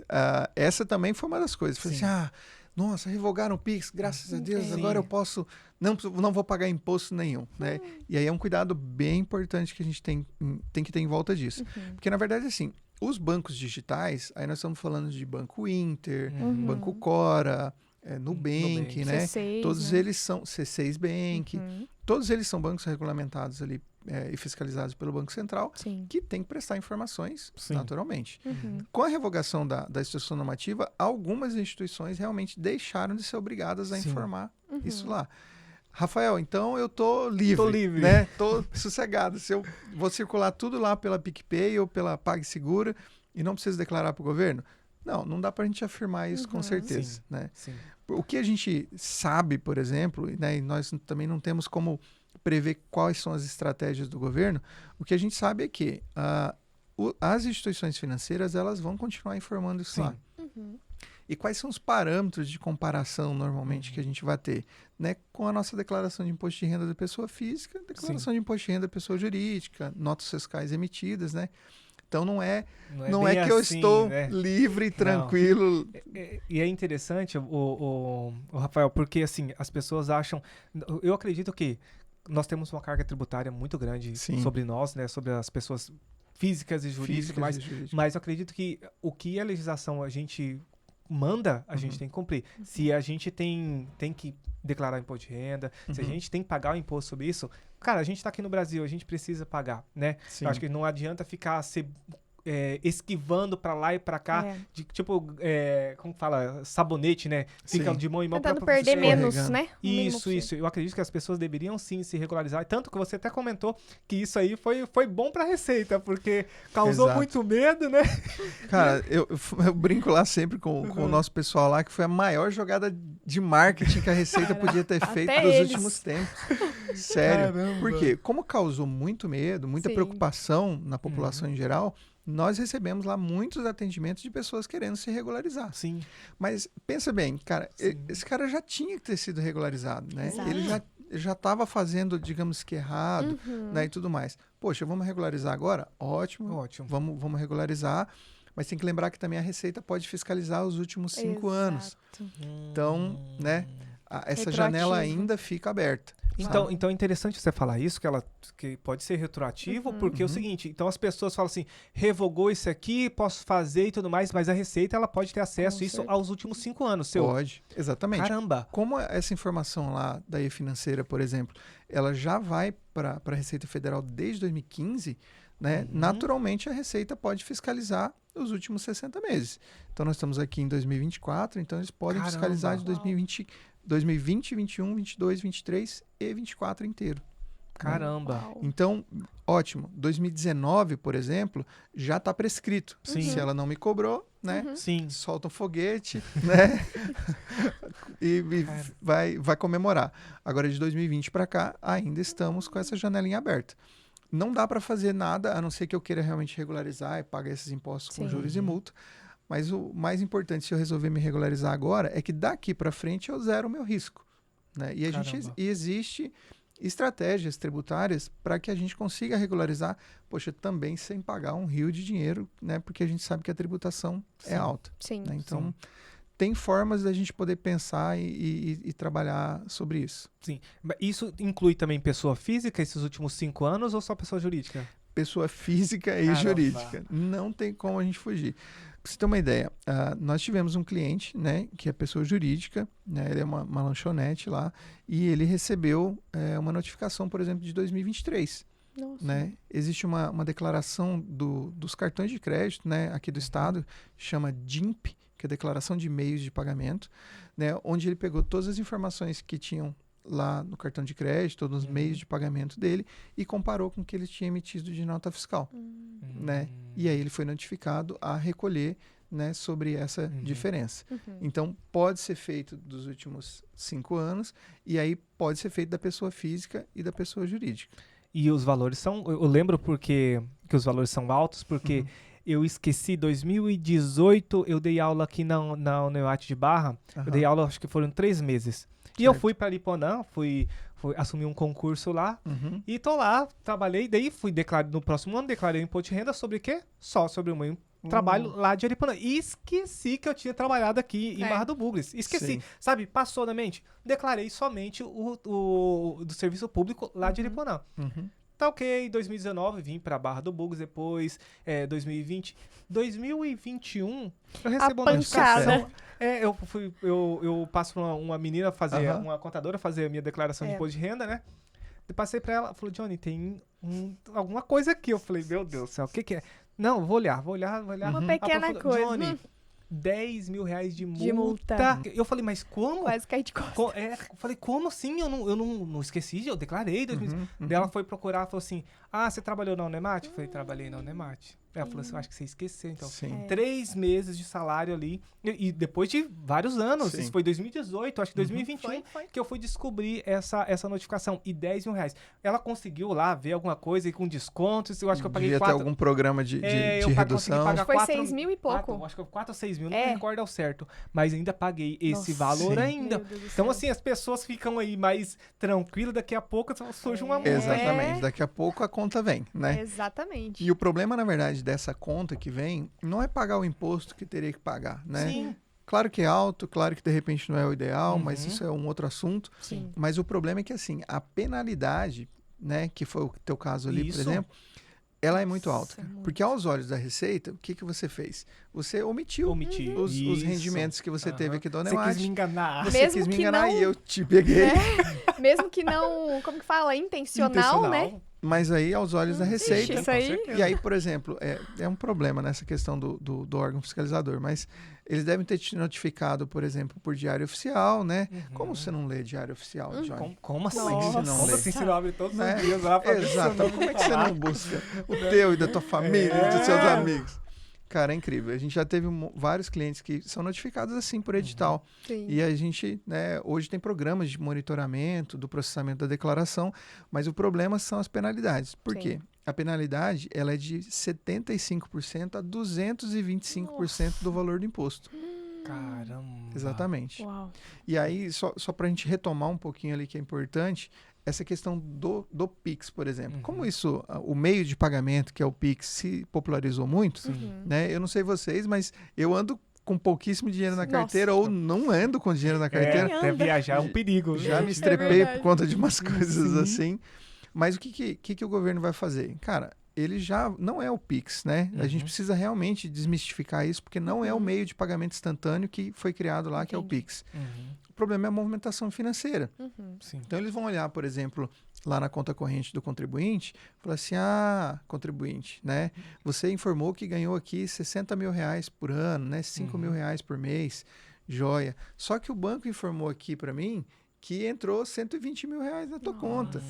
essa também foi uma das coisas. Falei assim, nossa, revogaram o Pix, graças a Deus, agora eu posso, não vou pagar imposto nenhum, né? E aí é um cuidado bem importante que a gente tem que ter em volta disso. Porque, na verdade, assim, os bancos digitais, aí nós estamos falando de Banco Inter, Banco Cora, Nubank, né? C6, todos eles são C6 Bank, todos eles são bancos regulamentados ali e fiscalizados pelo Banco Central, Sim. que tem que prestar informações, Sim. naturalmente. Uhum. Com a revogação da instituição normativa, algumas instituições realmente deixaram de ser obrigadas a Sim. informar Uhum. isso lá. Rafael, então eu tô livre. Tô livre. Né? Tô sossegado. Se eu vou circular tudo lá pela PicPay ou pela PagSegura e não preciso declarar para o governo? Não dá para a gente afirmar isso com certeza. Sim. Né? Sim. O que a gente sabe, por exemplo, né, e nós também não temos como prever quais são as estratégias do governo, o que a gente sabe é que as instituições financeiras elas vão continuar informando isso lá. Uhum. E quais são os parâmetros de comparação normalmente que a gente vai ter? Né? Com a nossa declaração de imposto de renda da pessoa física, declaração de imposto de renda da pessoa jurídica, notas fiscais emitidas, né? Então não é que eu assim, estou né? livre e tranquilo. E é interessante, o Rafael, porque assim, as pessoas acham. Eu acredito que nós temos uma carga tributária muito grande Sim. sobre nós, né? Sobre as pessoas físicas e jurídicas, mas eu acredito que o que a legislação a gente manda, a gente tem que cumprir. Se a gente tem que declarar imposto de renda, se a gente tem que pagar o imposto sobre isso, cara, a gente tá aqui no Brasil, a gente precisa pagar, né? Sim. Eu acho que não adianta ficar esquivando pra lá e pra cá, de, tipo, como fala, sabonete, né? Fica Sim. de mão em mão Tentando pra perder menos, escorregando. né? O mínimo Isso. possível. Eu acredito que as pessoas deveriam sim se regularizar. Tanto que você até comentou que isso aí foi bom pra Receita, porque causou Exato. muito medo, né? Cara, eu brinco lá sempre com o nosso pessoal lá, que foi a maior jogada de marketing que a Receita podia ter feito até nos eles. últimos tempos. Sério. Caramba. Por quê? Como causou muito medo, muita Sim. preocupação na população em geral, nós recebemos lá muitos atendimentos de pessoas querendo se regularizar. Sim. Mas pensa bem, cara, Sim. esse cara já tinha que ter sido regularizado, né? Exato. Ele já estava fazendo, digamos que errado, né, e tudo mais. Poxa, vamos regularizar agora? Ótimo. Ótimo. Vamos regularizar. Mas tem que lembrar que também a Receita pode fiscalizar os últimos 5 anos. Exato. Então, né, essa Retroativo. janela ainda fica aberta. Então é interessante você falar isso, que pode ser retroativo, porque é o seguinte, então as pessoas falam assim, revogou isso aqui, posso fazer e tudo mais, mas a Receita ela pode ter acesso a isso aos últimos 5 anos, seu. Pode, exatamente. Caramba. Como essa informação lá da E-Financeira, por exemplo, ela já vai para a Receita Federal desde 2015, né? Naturalmente a Receita pode fiscalizar os últimos 60 meses. Então nós estamos aqui em 2024, então eles podem Caramba. fiscalizar de 2020, 21, 22, 23 e 24 inteiro. Caramba. Uau. Então, ótimo. 2019, por exemplo, já está prescrito. Sim. Se ela não me cobrou, né? Sim. Solta um foguete, né? e vai comemorar. Agora, de 2020 para cá, ainda estamos com essa janelinha aberta. Não dá para fazer nada, a não ser que eu queira realmente regularizar e pagar esses impostos com Sim. juros e multa. Mas o mais importante, se eu resolver me regularizar agora, é que daqui para frente eu zero o meu risco. Né? E existe estratégias tributárias para que a gente consiga regularizar, poxa, também sem pagar um rio de dinheiro, né? Porque a gente sabe que a tributação é alta. Sim. Né? Então, tem formas da gente poder pensar e trabalhar sobre isso. Sim. Mas isso inclui também pessoa física esses últimos 5 anos ou só pessoa jurídica? Pessoa física e Caramba. jurídica. Não tem como a gente fugir. Pra você ter uma ideia, nós tivemos um cliente, né, que é pessoa jurídica, né, ele é uma lanchonete lá, e ele recebeu uma notificação, por exemplo, de 2023. Nossa. Né? Existe uma declaração dos cartões de crédito, né, aqui do estado, chama DIMP, que é Declaração de Meios de Pagamento, né, onde ele pegou todas as informações que tinham lá no cartão de crédito, todos os meios de pagamento dele, e comparou com o que ele tinha emitido de nota fiscal. Né? E aí ele foi notificado a recolher, né, sobre essa diferença. Então, pode ser feito dos últimos 5 anos, e aí pode ser feito da pessoa física e da pessoa jurídica. E os valores são... Eu lembro que os valores são altos, porque eu esqueci, 2018 eu dei aula aqui na UniOat de Barra, eu dei aula, acho que foram 3 meses. E eu fui para Aripuanã, fui assumir um concurso lá, e tô lá, trabalhei, daí fui declarar, no próximo ano declarei o imposto de renda sobre o quê? Só sobre o meu trabalho lá de Aripuanã. E esqueci que eu tinha trabalhado aqui em Barra do Bugres. Esqueci, Sim. sabe? Passou na mente. Declarei somente o do serviço público lá de Aripuanã. Tá ok, 2019 vim pra Barra do Bugres, depois 2020. 2021 eu recebo uma notificação. Eu passo pra uma menina fazer, uma contadora fazer a minha declaração de imposto de renda, né? Eu passei pra ela, falou, Johnny, tem alguma coisa aqui. Eu falei, meu Deus do céu, o que é? Não, vou olhar. Uma pequena Ela falou, coisa. Johnny, 10 mil reais de multa. De multa. Eu falei, mas como? Quase caí de costas. Eu falei, como assim? Eu não esqueci, eu declarei. Daí ela foi procurar, falou assim, você trabalhou na Unemate? Eu falei, trabalhei na Unemate. Ela falou assim, eu acho que você esqueceu, então. Sim. 3 meses de salário ali. E depois de vários anos, Sim. isso foi 2018, acho que 2021, Foi. que eu fui descobrir essa notificação. E 10 mil reais. Ela conseguiu lá ver alguma coisa e com descontos. Eu acho que eu paguei Devia 4... ter algum programa de eu redução. consegui pagar Foi 4 6 mil e pouco. acho que foi 4 ou 6 mil, não É. me recordo ao certo. Mas ainda paguei esse Nossa. valor Sim. ainda. Meu Deus do Então, céu. assim, as pessoas ficam aí mais tranquilas, daqui a pouco surge uma multa. Exatamente. Daqui a pouco a conta vem, né? Exatamente. E o problema, na verdade, dessa conta que vem, não é pagar o imposto que teria que pagar, né? Sim. Claro que é alto, claro que de repente não é o ideal, mas Uhum. isso é um outro assunto. Sim. Mas o problema é que, assim, a penalidade, né, que foi o teu caso ali, Isso. por exemplo, ela é muito alta. Nossa, muito. Porque aos olhos da Receita, o que você fez? Você omitiu Omiti. os Isso. rendimentos que você teve Aham. aqui da Você quis Unemate. me enganar. Você Mesmo quis me que enganar não- e eu te peguei. Mesmo que não, como que fala? Intencional, né? Mas aí, aos olhos da Receita, Isso aí. Com certeza. e aí, por exemplo, é um problema nessa questão do órgão fiscalizador, mas eles devem ter te notificado, por exemplo, por diário oficial, né? Como você não lê diário oficial, Johnny? Como assim? Como é que você não Como lê? assim você não abre todos Né? os dias lá pra ver se Exato. seu nome Como é que tá você lá? não busca o teu e da tua família, e dos seus amigos? Cara, é incrível. A gente já teve vários clientes que são notificados assim por edital. Sim. E a gente, né, hoje tem programas de monitoramento do processamento da declaração, mas o problema são as penalidades. Por Sim. quê? A penalidade ela é de 75% a 225% do valor do imposto. Caramba. Exatamente. Uau. E aí, só para a gente retomar um pouquinho ali que é importante, essa questão do Pix, por exemplo. Uhum. Como isso, o meio de pagamento, que é o Pix, se popularizou muito, né? Eu não sei vocês, mas eu ando com pouquíssimo dinheiro na Nossa. carteira ou não ando com dinheiro na carteira. Até viajar é um perigo. Já me É estrepei verdade. por conta de umas coisas Sim. assim. Mas o que o governo vai fazer? Cara, ele já não é o Pix, né? A gente precisa realmente desmistificar isso, porque não é o meio de pagamento instantâneo que foi criado lá, que é o Entendi. Pix. Uhum. O problema é a movimentação financeira. Sim. Então eles vão olhar, por exemplo, lá na conta corrente do contribuinte, falar assim, contribuinte, né? Você informou que ganhou aqui 60 mil reais por ano, né? 5 mil reais por mês, joia. Só que o banco informou aqui para mim que entrou 120 mil reais na tua conta,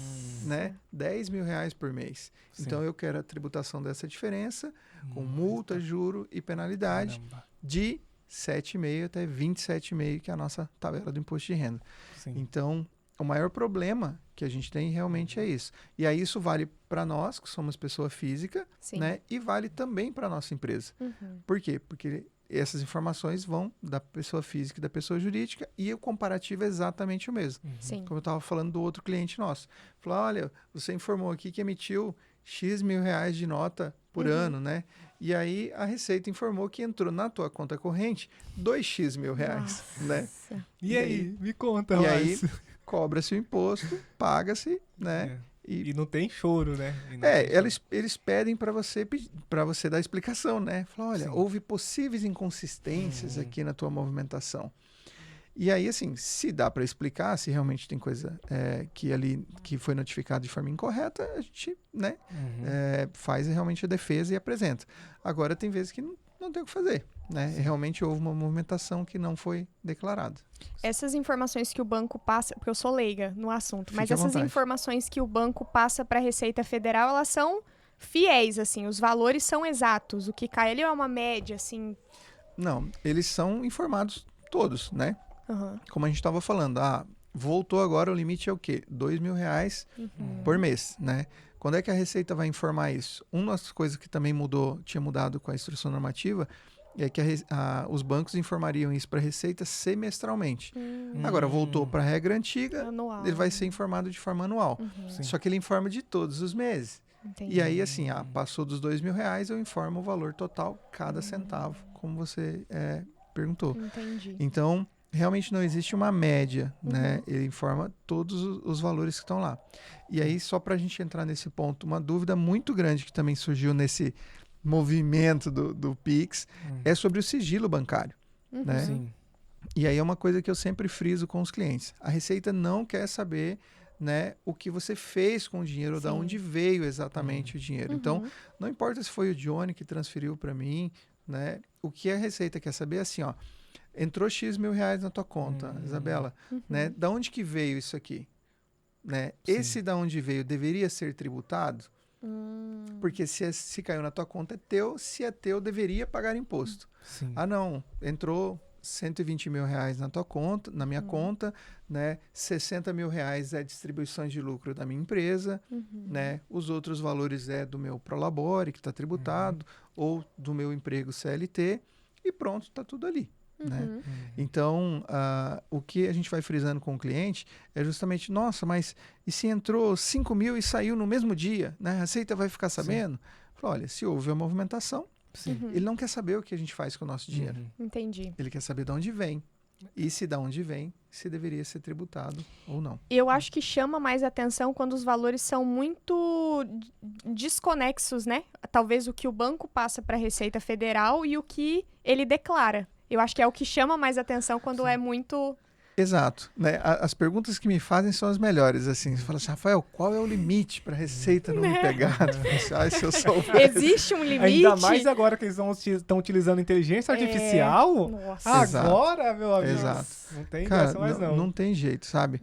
né? 10 mil reais por mês. Sim. Então eu quero a tributação dessa diferença, com multa, juro e penalidade, Caramba. de 7,5 até 27,5, que é a nossa tabela do imposto de renda. Sim. Então, o maior problema que a gente tem realmente é isso. E aí isso vale para nós, que somos pessoa física, Sim. né? E vale também para nossa empresa. Uhum. Por quê? Porque essas informações vão da pessoa física e da pessoa jurídica e o comparativo é exatamente o mesmo. Sim. Como eu estava falando do outro cliente nosso. Falou, olha, você informou aqui que emitiu X mil reais de nota por ano, né? E aí a Receita informou que entrou na tua conta corrente 2x mil reais, né? Nossa. E aí? Me conta E aí mais. cobra-se o imposto, paga-se, né? E não tem choro, né? E não tem Eles pedem para você dar explicação, né? Falar, olha, Sim. houve possíveis inconsistências aqui na tua movimentação. E aí, assim, se dá para explicar, se realmente tem coisa que foi notificada de forma incorreta, a gente, né, faz realmente a defesa e apresenta. Agora, tem vezes que não tem o que fazer, né? Realmente houve uma movimentação que não foi declarada. Essas informações que o banco passa, porque eu sou leiga no assunto, mas Fique à essas vontade. informações que o banco passa para a Receita Federal, elas são fiéis, assim, os valores são exatos. O que cai ali é uma média, assim. Não, eles são informados todos, né? Aham. Como a gente estava falando, voltou agora, o limite é o quê? 2 mil reais por mês, né? Quando é que a Receita vai informar isso? Uma das coisas que também tinha mudado com a instrução normativa, é que os bancos informariam isso para a Receita semestralmente. Agora, voltou para a regra antiga, Anual. ele vai ser informado de forma anual. Sim. Só que ele informa de todos os meses. Entendi. E aí, assim, passou dos 2 mil reais, eu informo o valor total, cada centavo, como você perguntou. Entendi. Então, realmente não existe uma média, né? Ele informa todos os valores que estão lá. E aí, só para a gente entrar nesse ponto, uma dúvida muito grande que também surgiu nesse movimento do Pix é sobre o sigilo bancário, né? Sim. E aí é uma coisa que eu sempre friso com os clientes. A Receita não quer saber né, o que você fez com o dinheiro, da onde veio exatamente o dinheiro. Então, não importa se foi o Johnny que transferiu para mim, né, o que a Receita quer saber é assim, ó, entrou X mil reais na tua conta, Isabela, né, da onde que veio isso aqui? Né? Esse da onde veio deveria ser tributado? Porque se caiu na tua conta é teu, se é teu, deveria pagar imposto. Sim. Ah, não, entrou 120 mil reais na tua conta, na minha conta, né? 60 mil reais é distribuição de lucro da minha empresa, né? Os outros valores é do meu Prolabore, que está tributado, ou do meu emprego CLT, e pronto, está tudo ali. Né? Então, o que a gente vai frisando com o cliente é justamente, nossa, mas e se entrou 5 mil e saiu no mesmo dia? Né? A Receita vai ficar sabendo? Fala, olha, se houve a movimentação, ele não quer saber o que a gente faz com o nosso dinheiro. Entendi. Ele quer saber de onde vem. E se de onde vem, se deveria ser tributado ou não. Eu acho que chama mais atenção quando os valores são muito desconexos, né? Talvez o que o banco passa para a Receita Federal e o que ele declara. Eu acho que é o que chama mais atenção quando é muito... Exato. Né? As perguntas que me fazem são as melhores. Assim, você fala assim, Rafael, qual é o limite para a Receita não me pegar? Ai, se eu soubesse. Existe um limite? Ainda mais agora que eles estão utilizando inteligência artificial. Nossa. Agora, meu amigo. Exato. Não tem Cara, dessa mais não. Não tem jeito, sabe?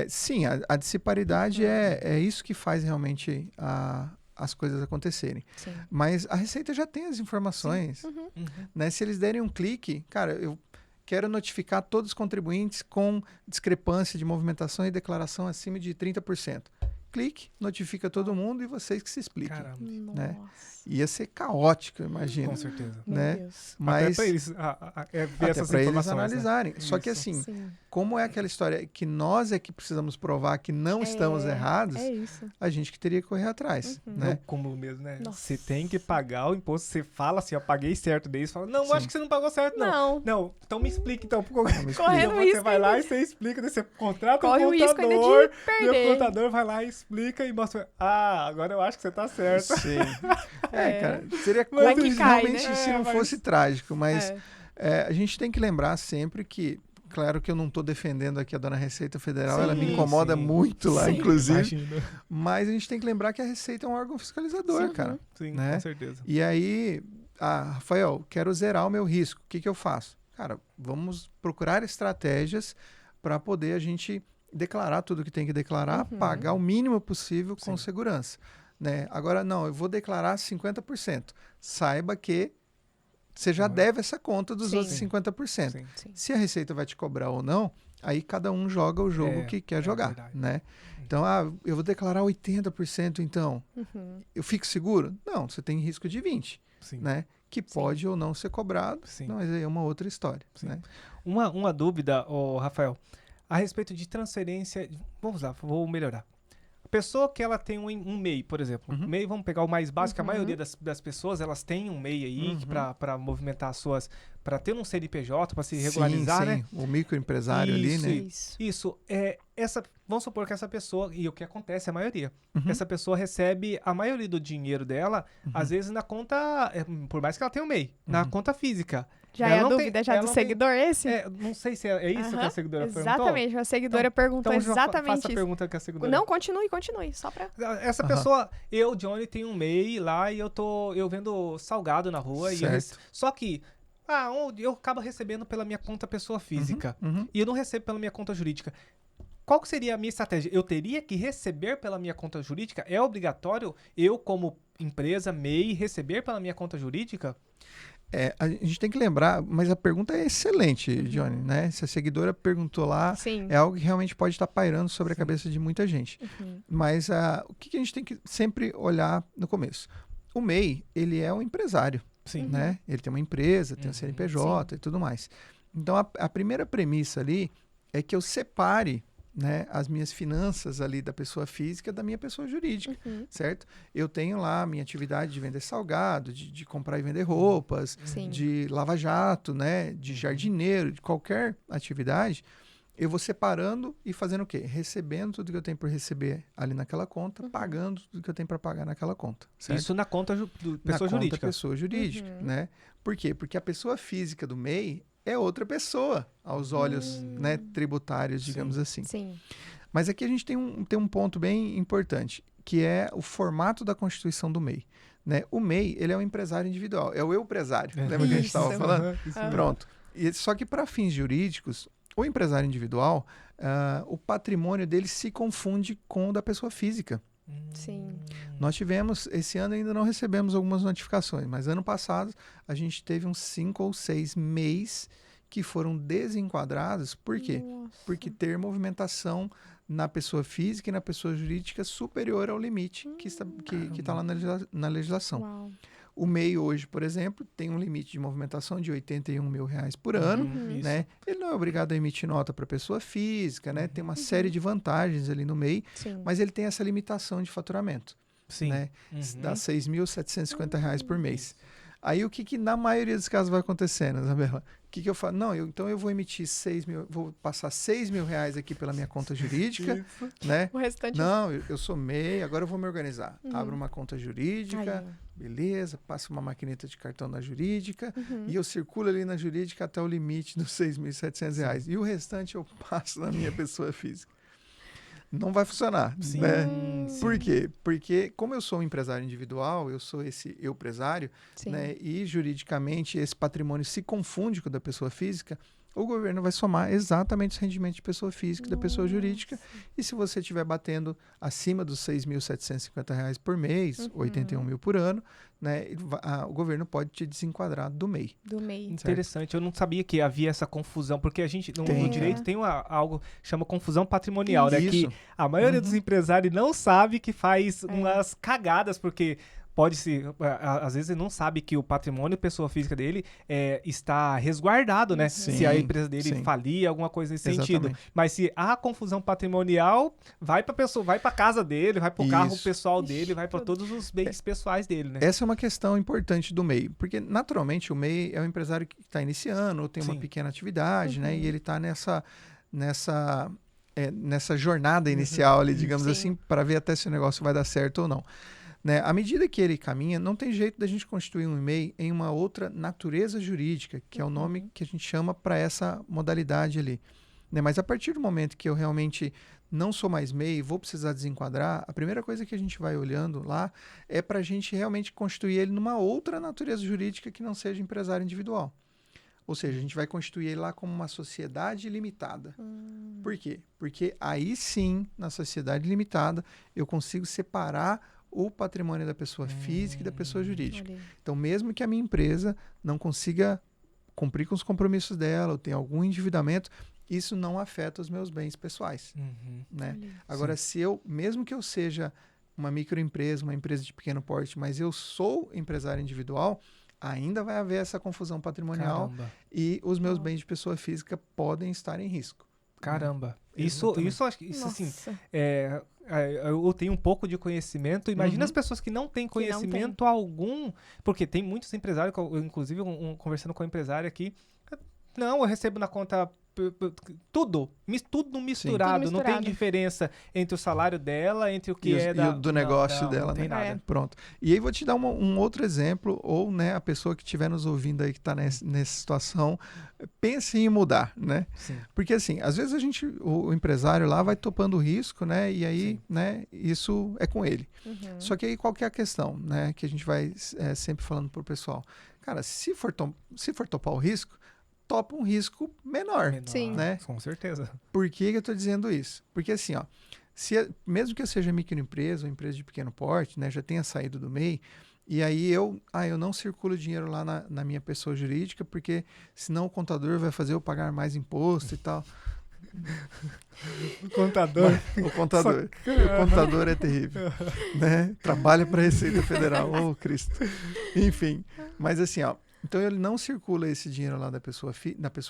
Sim, a disparidade é isso que faz realmente as coisas acontecerem. Sim. Mas a Receita já tem as informações. Né? Se eles derem um clique, cara, eu quero notificar todos os contribuintes com discrepância de movimentação e declaração acima de 30%. Clique, notifica todo mundo e vocês que se expliquem. Caramba. Né? Ia ser caótico, eu Com imagino. certeza. Né? Meu Deus. Mas Até para eles ver até essas para eles informações. analisarem. Né? Só que Isso. assim, Sim. como é aquela história que nós é que precisamos provar que não estamos errados, É isso. a gente que teria que correr atrás. É Né? o cúmulo mesmo, né? Nossa. Você tem que pagar o imposto, você fala assim, eu paguei certo, daí você fala, não, Sim. acho que você não pagou certo, não. Não. Não, então me explica, então. Correndo Você risco vai lá ainda e você explica, daí você contrata Corre um o risco ainda de contador, perder. e o contador vai lá e explica e mostra, agora eu acho que você tá certo. Sim. Cara, seria Vai cômico que cai, realmente né? se não mas- fosse trágico, mas É. a gente tem que lembrar sempre que, claro que eu não estou defendendo aqui a dona Receita Federal, ela me Sim, incomoda sim. muito lá, Sim. inclusive, Imagina. mas a gente tem que lembrar que a Receita é um órgão fiscalizador, Sim. cara. Sim, Né? com certeza. E aí, Rafael, quero zerar o meu risco, o que eu faço? Cara, vamos procurar estratégias para poder a gente declarar tudo que tem que declarar, pagar o mínimo possível com Sim. segurança. Né? Agora, não, eu vou declarar 50%. Saiba que você já Não é? deve essa conta dos Sim. outros 50%. Sim. Sim. Se a Receita vai te cobrar ou não, aí cada um joga o jogo que quer jogar. verdade. Né? Então, eu vou declarar 80%, então. Eu fico seguro? Não, você tem risco de 20%. Sim. Né? Que pode ou não ser cobrado, Sim. não, mas aí é uma outra história. Sim. Né? Uma dúvida, Rafael, a respeito de transferência. Vamos lá, vou melhorar. A pessoa que ela tem um MEI, por exemplo. MEI, vamos pegar o mais básico. A maioria das pessoas, elas têm um MEI aí para movimentar as suas... Para ter um CNPJ, para se regularizar, sim, né? sim. O microempresário ali, Isso, né? Isso. Isso. Vamos supor que essa pessoa, e o que acontece, a maioria, essa pessoa recebe a maioria do dinheiro dela, às vezes na conta, por mais que ela tenha um MEI, na conta física. Já Ela é a não tem- dúvida já ela do não tem- seguidor esse? Não sei se é isso que a seguidora perguntou. Exatamente, a seguidora perguntou Então, já exatamente faça a isso. pergunta que a seguidora... Não, continue, só pra... Essa pessoa, eu, Johnny, tenho um MEI lá e eu vendo salgado na rua. Certo. Só que eu acabo recebendo pela minha conta pessoa física e eu não recebo pela minha conta jurídica. Qual que seria a minha estratégia? Eu teria que receber pela minha conta jurídica? É obrigatório eu, como empresa, MEI, receber pela minha conta jurídica? A gente tem que lembrar, mas a pergunta é excelente, Johnny, né? Se a seguidora perguntou lá, Sim. é algo que realmente pode estar pairando sobre a cabeça de muita gente. Mas o que a gente tem que sempre olhar no começo? O MEI, ele é um empresário, Sim. né? Ele tem uma empresa, tem um CNPJ e tudo mais. Então, a primeira premissa ali é que eu separe, né, as minhas finanças ali da pessoa física da minha pessoa jurídica, certo? Eu tenho lá a minha atividade de vender salgado, de comprar e vender roupas, Sim. de lava-jato, né, de jardineiro, de qualquer atividade, eu vou separando e fazendo o quê? Recebendo tudo que eu tenho por receber ali naquela conta, pagando tudo que eu tenho para pagar naquela conta, certo? Isso na conta do Na pessoa conta jurídica. pessoa jurídica, né? Por quê? Porque a pessoa física do MEI é outra pessoa aos olhos, né, tributários, digamos assim. Sim. Mas aqui a gente tem um ponto bem importante, que é o formato da constituição do MEI. Né? O MEI, ele é um empresário individual, é o eu-presário. Lembra que a gente estava falando? Pronto. Só que para fins jurídicos, o empresário individual, o patrimônio dele se confunde com o da pessoa física. Sim. Nós tivemos, esse ano ainda não recebemos algumas notificações, mas ano passado a gente teve uns 5 ou 6 MEIs que foram desenquadrados. Por quê? Nossa. Porque ter movimentação na pessoa física e na pessoa jurídica superior ao limite que está lá na legislação. Uau. O MEI hoje, por exemplo, tem um limite de movimentação de R$81 mil por ano. Né? Ele não é obrigado a emitir nota para pessoa física, né? Tem uma série de vantagens ali no MEI, Sim. mas ele tem essa limitação de faturamento. Sim. Né? Dá R$6.750 por mês. Aí o que na maioria dos casos vai acontecendo, Isabela? O que eu falo? Não, então eu vou emitir 6 mil, vou passar R$6 mil aqui pela minha conta jurídica, né? O restante... Não, eu sou MEI, agora eu vou me organizar. Abro uma conta jurídica, beleza, passo uma maquineta de cartão na jurídica e eu circulo ali na jurídica até o limite dos R$6.700. E o restante eu passo na minha pessoa física. Não vai funcionar, Sim, né? sim. Por quê? Porque como eu sou um empresário individual, eu sou esse eu-presário, né? E juridicamente esse patrimônio se confunde com o da pessoa física, o governo vai somar exatamente os rendimentos de pessoa física e da pessoa jurídica. E se você estiver batendo acima dos R$6.750 por mês, 81 mil por ano, né, o governo pode te desenquadrar do MEI. Do MEI. Interessante, eu não sabia que havia essa confusão, porque a gente, no direito, tem algo que chama confusão patrimonial, né? Que a maioria dos empresários não sabe que faz umas cagadas, porque às vezes ele não sabe que o patrimônio pessoa física dele está resguardado, né? Sim, se a empresa dele falir, alguma coisa nesse sentido. Mas se há confusão patrimonial, vai para casa dele, vai para o carro pessoal dele, vai para todos os bens pessoais dele, né? Essa é uma questão importante do MEI, porque naturalmente o MEI é um empresário que está iniciando ou tem uma pequena atividade, né? E ele está nessa jornada inicial ali, digamos assim, para ver até se o negócio vai dar certo ou não. Né? À medida que ele caminha, não tem jeito da gente constituir um MEI em uma outra natureza jurídica, que é o nome que a gente chama para essa modalidade ali. Né? Mas a partir do momento que eu realmente não sou mais MEI, vou precisar desenquadrar, a primeira coisa que a gente vai olhando lá é para a gente realmente constituir ele numa outra natureza jurídica que não seja empresário individual. Ou seja, a gente vai constituir ele lá como uma sociedade limitada. Por quê? Porque aí sim, na sociedade limitada, eu consigo separar o patrimônio da pessoa física e da pessoa jurídica. Então, mesmo que a minha empresa não consiga cumprir com os compromissos dela, ou tenha algum endividamento, isso não afeta os meus bens pessoais. Né? Agora, mesmo que eu seja uma microempresa, uma empresa de pequeno porte, mas eu sou empresário individual, ainda vai haver essa confusão patrimonial e os meus bens de pessoa física podem estar em risco. Caramba. Isso acho que assim, eu tenho um pouco de conhecimento. Imagina as pessoas que não têm conhecimento algum, porque tem muitos empresários, inclusive conversando com um empresário aqui, não, eu recebo na conta tudo misturado, não tem diferença entre o salário dela, entre o que do negócio dela. Não tem nada. Pronto. E aí vou te dar um outro exemplo, ou né, a pessoa que estiver nos ouvindo aí que está nessa situação, pense em mudar, né? Sim. Porque assim, às vezes o empresário lá vai topando o risco, né? E aí, né, isso é com ele. Só que aí qual que é a questão, né? Que a gente vai sempre falando pro pessoal. Cara, se for topar o risco, topa um risco menor. Sim. Né? Com certeza. Por que eu estou dizendo isso? Porque assim, ó, mesmo que eu seja microempresa ou empresa de pequeno porte, né, já tenha saído do MEI, e aí eu não circulo dinheiro lá na minha pessoa jurídica, porque senão o contador vai fazer eu pagar mais imposto e tal. O contador é terrível, né? Trabalha para a Receita Federal, ô Cristo. Enfim, mas assim, ó, então ele não circula esse dinheiro lá da pessoa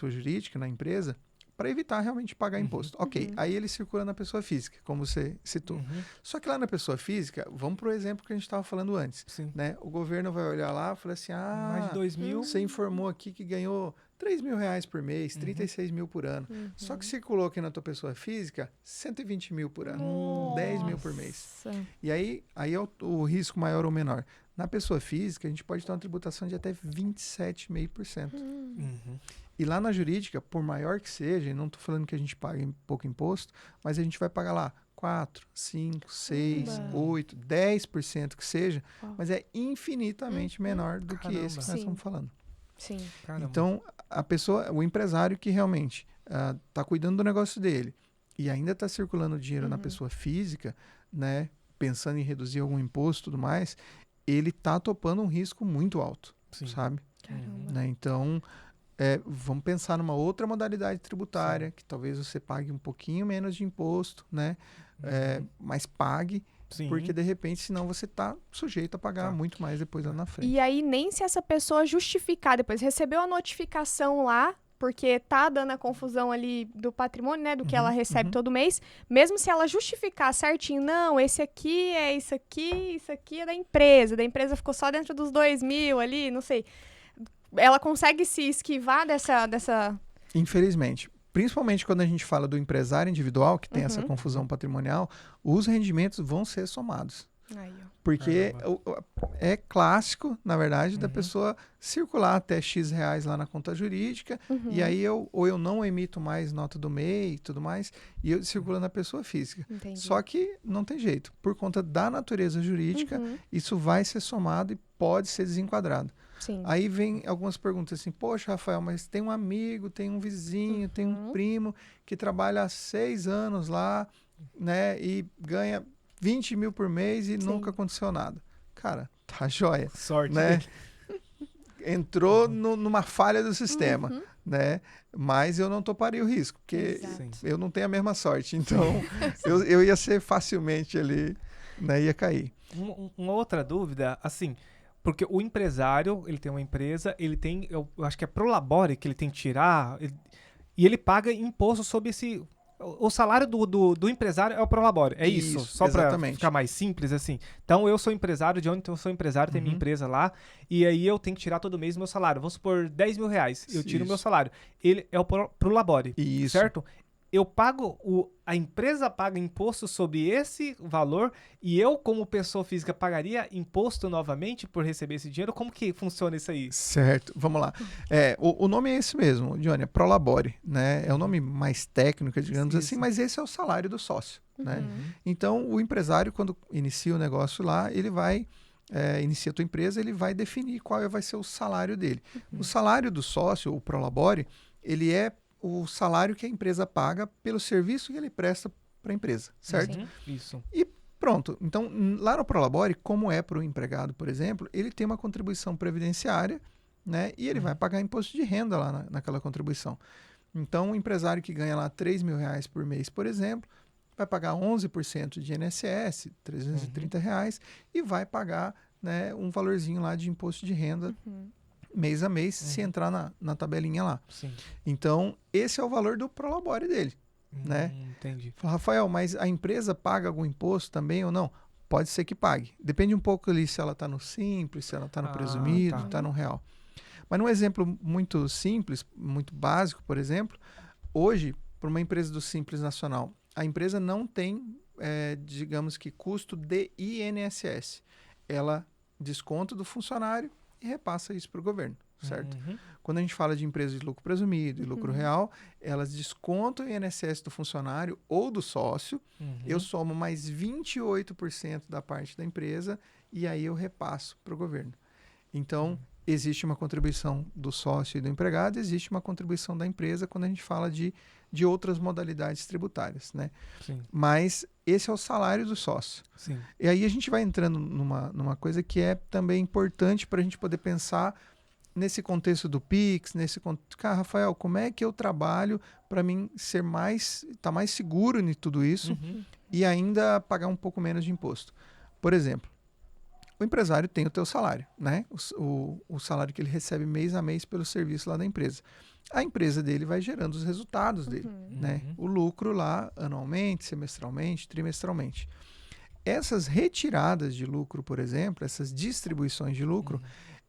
jurídica, na empresa, para evitar realmente pagar imposto. Ok, aí ele circula na pessoa física, como você citou. Só que lá na pessoa física, vamos para o exemplo que a gente estava falando antes. Né? O governo vai olhar lá e falar assim, mais de 2 mil. Você informou aqui que ganhou R$3 mil por mês, 36 mil por ano. Só que circulou aqui na tua pessoa física 120 mil por ano, 10 mil por mês. E aí é o risco maior ou menor. Na pessoa física, a gente pode ter uma tributação de até 27,5%. E lá na jurídica, por maior que seja, e não estou falando que a gente paga pouco imposto, mas a gente vai pagar lá 4, 5, 6, Caramba. 8, 10% que seja, Uau. mas é infinitamente menor do que Caramba. esse que nós Sim. estamos falando. Sim. Caramba. Então, a pessoa, o empresário que realmente está cuidando do negócio dele e ainda está circulando dinheiro na pessoa física, né, pensando em reduzir algum imposto e tudo mais, ele está topando um risco muito alto, Sim. sabe? Caramba. Né? Então, vamos pensar numa outra modalidade tributária, que talvez você pague um pouquinho menos de imposto, né? Mas pague, Sim. porque de repente, senão você está sujeito a pagar Tá. muito mais depois lá na frente. E aí, nem se essa pessoa justificar, depois recebeu a notificação lá, porque tá dando a confusão ali do patrimônio, né, do que ela recebe todo mês, mesmo se ela justificar certinho, não, esse aqui é isso aqui é da empresa ficou só dentro dos 2.000 ali, não sei. Ela consegue se esquivar dessa... Infelizmente. Principalmente quando a gente fala do empresário individual, que tem essa confusão patrimonial, os rendimentos vão ser somados. Aí, ó. Porque é clássico, na verdade, da pessoa circular até X reais lá na conta jurídica, e aí eu não emito mais nota do MEI e tudo mais, e eu circulo na pessoa física. Entendi. Só que não tem jeito. Por conta da natureza jurídica, isso vai ser somado e pode ser desenquadrado. Sim. Aí vem algumas perguntas assim, poxa, Rafael, mas tem um amigo, tem um vizinho, tem um primo que trabalha há 6 anos lá, né, e ganha 20 mil por mês e nunca aconteceu nada. Cara, tá joia. Sorte, Né? Entrou numa falha do sistema, né? Mas eu não toparia o risco, porque Exato. eu não tenho a mesma sorte. Então, eu ia ser facilmente ali, né? Ia cair. Uma outra dúvida, assim, porque o empresário, ele tem uma empresa, ele tem, eu acho que é Prolabore que ele tem que tirar, e ele paga imposto sobre esse... O salário do empresário é o Prolabore, é isso? Só para ficar mais simples, assim. Então, eu sou empresário, de onde eu sou empresário, tem minha empresa lá, e aí eu tenho que tirar todo mês o meu salário. Vamos supor, 10 mil reais, eu tiro o meu salário. Ele é o Prolabore, certo? Eu pago, a empresa paga imposto sobre esse valor e eu, como pessoa física, pagaria imposto novamente por receber esse dinheiro? Como que funciona isso aí? Certo, vamos lá. O nome é esse mesmo, Johnny, é Prolabore, né? É o nome mais técnico, digamos assim, mas esse é o salário do sócio, né? Então, o empresário, quando inicia o negócio lá, ele vai... inicia a tua empresa, ele vai definir qual vai ser o salário dele. O salário do sócio, o Prolabore, ele é o salário que a empresa paga pelo serviço que ele presta para a empresa, certo? Isso. E pronto. Então, lá no Prolabore, como é para o empregado, por exemplo, ele tem uma contribuição previdenciária, né? E ele vai pagar imposto de renda lá naquela contribuição. Então, o empresário que ganha lá 3 mil reais por mês, por exemplo, vai pagar 11% de INSS, 330 reais, e vai pagar, né, um valorzinho lá de imposto de renda mês a mês, se entrar na tabelinha lá. Sim. Então, esse é o valor do Prolabore dele, né? Entendi. Fala, Rafael, mas a empresa paga algum imposto também ou não? Pode ser que pague. Depende um pouco ali se ela está no simples, se ela está no presumido, está no real. Mas num exemplo muito simples, muito básico, por exemplo, hoje, para uma empresa do Simples Nacional, a empresa não tem, digamos que, custo de INSS. Ela desconta do funcionário e repassa isso para o governo, certo? Quando a gente fala de empresas de lucro presumido e lucro real, elas descontam o INSS do funcionário ou do sócio, eu somo mais 28% da parte da empresa e aí eu repasso para o governo. Então, existe uma contribuição do sócio e do empregado, existe uma contribuição da empresa quando a gente fala de outras modalidades tributárias, né? Sim. Mas esse é o salário do sócio. Sim. E aí a gente vai entrando numa coisa que é também importante para a gente poder pensar nesse contexto do Pix, Cara, Rafael, como é que eu trabalho para mim estar mais seguro em tudo isso e ainda pagar um pouco menos de imposto? Por exemplo, o empresário tem o teu salário, né? O salário que ele recebe mês a mês pelo serviço lá da empresa. A empresa dele vai gerando os resultados dele, né? O lucro lá anualmente, semestralmente, trimestralmente. Essas retiradas de lucro, por exemplo, essas distribuições de lucro,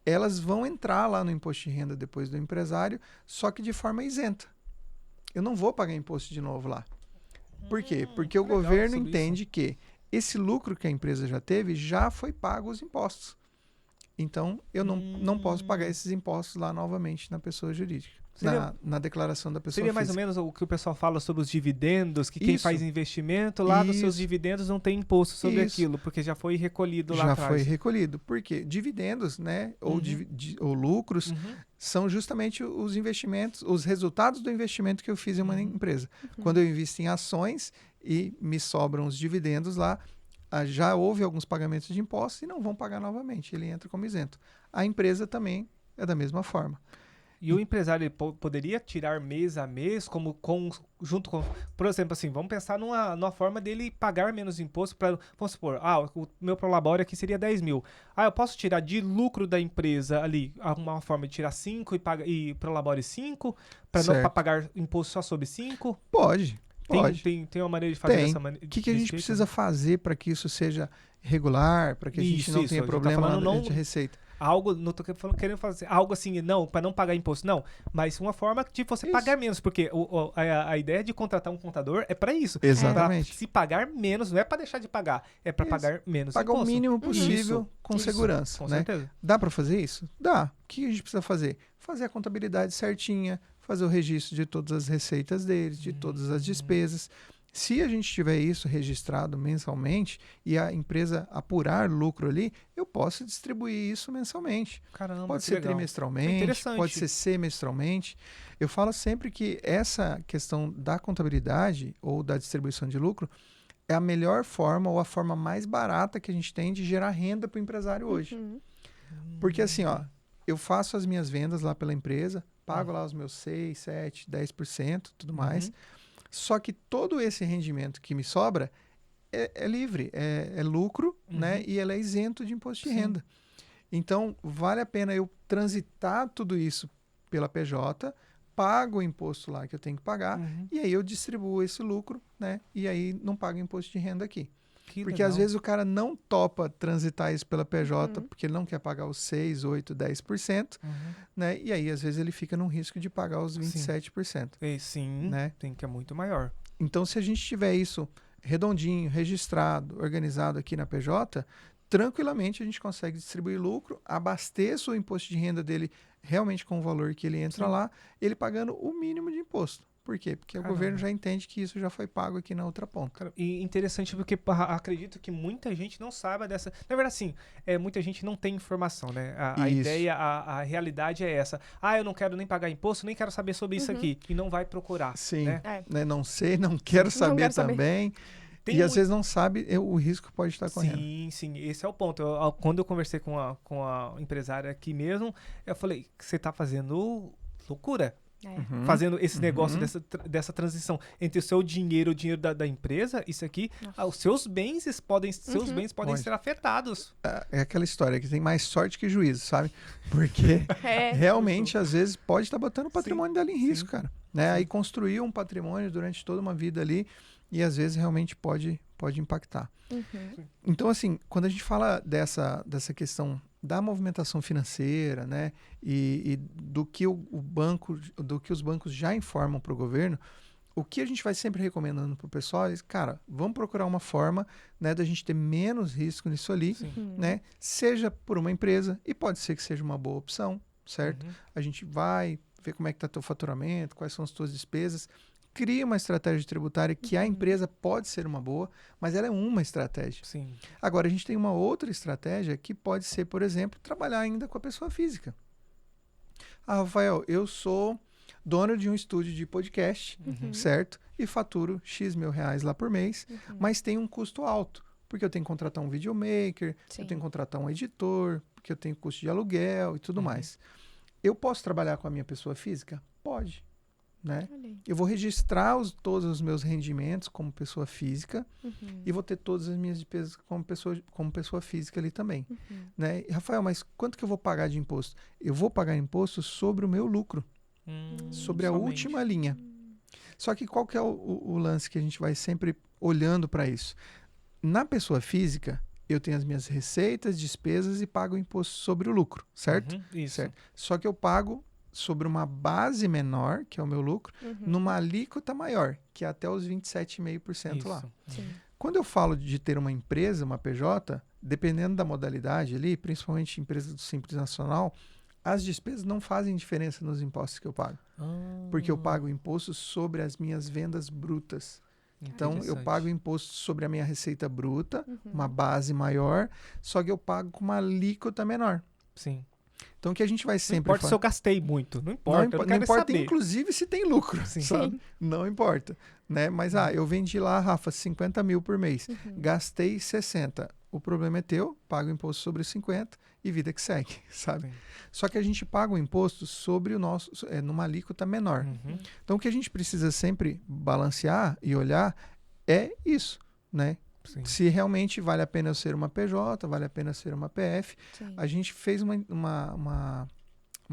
elas vão entrar lá no imposto de renda depois do empresário, só que de forma isenta. Eu não vou pagar imposto de novo lá. Por quê? Porque o governo entende que esse lucro que a empresa já teve já foi pago os impostos. Então, eu não posso pagar esses impostos lá novamente na pessoa jurídica. na declaração da pessoa Seria mais ou física. menos o que o pessoal fala sobre os dividendos, que quem Isso. faz investimento lá dos seus Isso. dividendos não tem imposto sobre Isso. aquilo, porque já foi recolhido lá Já atrás. foi recolhido. Por quê? Dividendos, né? Ou, Uhum. ou lucros Uhum. são justamente os investimentos, os resultados do investimento que eu fiz em uma empresa. Uhum. Quando eu invisto em ações e me sobram os dividendos lá, já houve alguns pagamentos de impostos e não vão pagar novamente. Ele entra como isento. A empresa também é da mesma forma. E o empresário ele poderia tirar mês a mês, junto com, por exemplo, assim, vamos pensar numa forma dele pagar menos imposto para, vamos supor, o meu prolabore aqui seria 10 mil. Eu posso tirar de lucro da empresa ali, uma forma de tirar 5 e prolabore 5, para não Certo. pagar imposto só sobre 5? Pode. Tem uma maneira de fazer Tem. dessa maneira? O que a gente precisa fazer para que isso seja regular, para que a gente não tenha tá problema falando de receita? Algo, não tô querendo fazer algo assim, não, para não pagar imposto, não. Mas uma forma de você Isso. pagar menos, porque a ideia de contratar um contador é para isso. Exatamente. Pra se pagar menos, não é para deixar de pagar, é para Isso. pagar menos Pagar o imposto. mínimo possível Isso. com Isso. segurança, Com né? certeza. Dá para fazer isso? Dá. O que a gente precisa fazer? Fazer a contabilidade certinha, fazer o registro de todas as receitas deles, de todas as despesas. Se a gente tiver isso registrado mensalmente e a empresa apurar lucro ali, eu posso distribuir isso mensalmente. Caramba, Pode que ser legal. É trimestralmente, interessante. pode ser semestralmente. Eu falo sempre que essa questão da contabilidade ou da distribuição de lucro é a melhor forma ou a forma mais barata que a gente tem de gerar renda para o empresário hoje. Uhum. Porque assim, ó, eu faço as minhas vendas lá pela empresa, pago lá os meus 6, 7, 10%, tudo mais. Só que todo esse rendimento que me sobra é livre, é lucro, né? E ele é isento de imposto de renda. Então, vale a pena eu transitar tudo isso pela PJ, pago o imposto lá que eu tenho que pagar, e aí eu distribuo esse lucro, né? E aí não pago imposto de renda aqui. Que Porque legal. às vezes o cara não topa transitar isso pela PJ porque ele não quer pagar os 6, 8, 10%, né? E aí às vezes ele fica num risco de pagar os 27%. Sim, né? tem que é muito maior. Então se a gente tiver isso redondinho, registrado, organizado aqui na PJ, tranquilamente a gente consegue distribuir lucro, abasteça o imposto de renda dele realmente com o valor que ele entra lá, ele pagando o mínimo de imposto. Por quê? Porque o governo já entende que isso já foi pago aqui na outra ponta. Cara, e interessante porque acredito que muita gente não saiba dessa. Na verdade, assim, muita gente não tem informação, né? A Isso. ideia, a realidade é essa. Eu não quero nem pagar imposto, nem quero saber sobre isso aqui. E não vai procurar. Sim, né? né? Não sei, não quero saber quero saber. também. Tem E às muito- vezes não sabe o risco que pode estar correndo. Sim, esse é o ponto. Quando eu conversei com a empresária aqui mesmo, eu falei, você tá fazendo loucura. Fazendo esse negócio dessa transição entre o seu dinheiro e o dinheiro da empresa, isso aqui, os seus bens podem Pode. ser afetados. É aquela história que tem mais sorte que juízo, sabe? Porque realmente, às vezes, pode estar botando o patrimônio dela em risco, cara. Né? Aí construir um patrimônio durante toda uma vida ali e às vezes realmente pode impactar. Então, assim, quando a gente fala dessa questão da movimentação financeira, né, e do que do que os bancos já informam para o governo, o que a gente vai sempre recomendando para o pessoal é, cara, vamos procurar uma forma, né, da gente ter menos risco nisso ali, né, seja por uma empresa, e pode ser que seja uma boa opção, certo? A gente vai ver como é que está teu faturamento, quais são as tuas despesas, cria uma estratégia tributária que a empresa pode ser uma boa, mas ela é uma estratégia. Sim. Agora, a gente tem uma outra estratégia que pode ser, por exemplo, trabalhar ainda com a pessoa física. Rafael, eu sou dono de um estúdio de podcast, certo? E faturo X mil reais lá por mês, mas tem um custo alto, porque eu tenho que contratar um videomaker, eu tenho que contratar um editor, porque eu tenho custo de aluguel e tudo mais. Eu posso trabalhar com a minha pessoa física? Pode. Né? Eu vou registrar todos os meus rendimentos como pessoa física e vou ter todas as minhas despesas como pessoa física ali também. Né? E, Rafael, mas quanto que eu vou pagar de imposto? Eu vou pagar imposto sobre o meu lucro, sobre a somente. última linha. Só que qual que é o lance que a gente vai sempre olhando para isso? Na pessoa física, eu tenho as minhas receitas, despesas e pago o imposto sobre o lucro, certo? Isso. Certo. Só que eu pago sobre uma base menor, que é o meu lucro, numa alíquota maior, que é até os 27,5% lá. Quando eu falo de ter uma empresa, uma PJ, dependendo da modalidade ali, principalmente empresa do Simples Nacional, as despesas não fazem diferença nos impostos que eu pago. Porque eu pago imposto sobre as minhas vendas brutas. Então, eu pago imposto sobre a minha receita bruta, uma base maior, só que eu pago com uma alíquota menor. Sim. Então, o que a gente vai Não sempre importa se eu gastei muito. Não importa, eu não quero importa saber. inclusive, se tem lucro, Sim. sabe? Sim. Não importa. Né? Mas, eu vendi lá, Rafa, 50 mil por mês. Gastei 60. O problema é teu, pago imposto sobre os 50 e vida que segue, sabe? Sim. Só que a gente paga o imposto sobre o nosso, numa alíquota menor. Então, o que a gente precisa sempre balancear e olhar é isso, né? Sim. Se realmente vale a pena eu ser uma PJ, vale a pena ser uma PF. Sim. A gente fez uma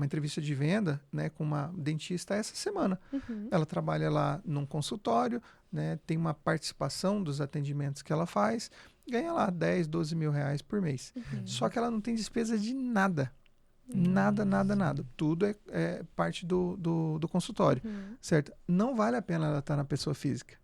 entrevista de venda, né, com uma dentista essa semana. Ela trabalha lá num consultório, né, tem uma participação dos atendimentos que ela faz, ganha lá 10, 12 mil reais por mês. Só que ela não tem despesa de nada. Nada. Tudo é parte do consultório, certo? Não vale a pena ela estar na pessoa física.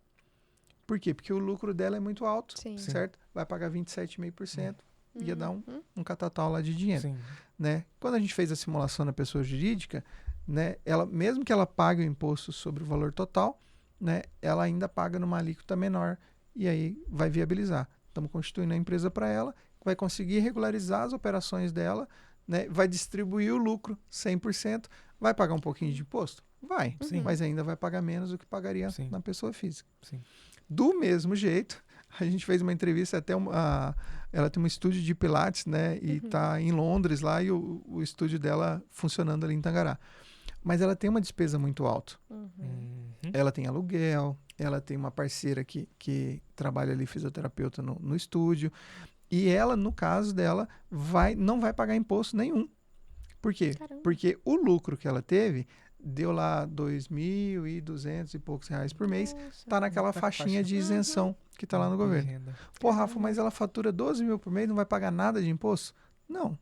Por quê? Porque o lucro dela é muito alto, Sim. certo? Vai pagar 27,5%. Ia dar um catatal lá de dinheiro. Sim. Né? Quando a gente fez a simulação na pessoa jurídica, né, ela, mesmo que ela pague o imposto sobre o valor total, né, ela ainda paga numa alíquota menor e aí vai viabilizar. Estamos constituindo a empresa para ela, vai conseguir regularizar as operações dela, né, vai distribuir o lucro 100%, vai pagar um pouquinho de imposto? Vai, mas ainda vai pagar menos do que pagaria na pessoa física. Sim. Do mesmo jeito, a gente fez uma entrevista até ela tem um estúdio de Pilates, né? E tá em Londres lá e o estúdio dela funcionando ali em Tangará. Mas ela tem uma despesa muito alta. Ela tem aluguel, ela tem uma parceira que trabalha ali, fisioterapeuta no estúdio. E ela, no caso dela, não vai pagar imposto nenhum. Por quê? Caramba. Porque o lucro que ela teve deu lá 2.200 e poucos reais por mês. Tá naquela faixinha de isenção que tá lá no governo. Pô, Rafa, mas ela fatura 12 mil por mês, não vai pagar nada de imposto? Não.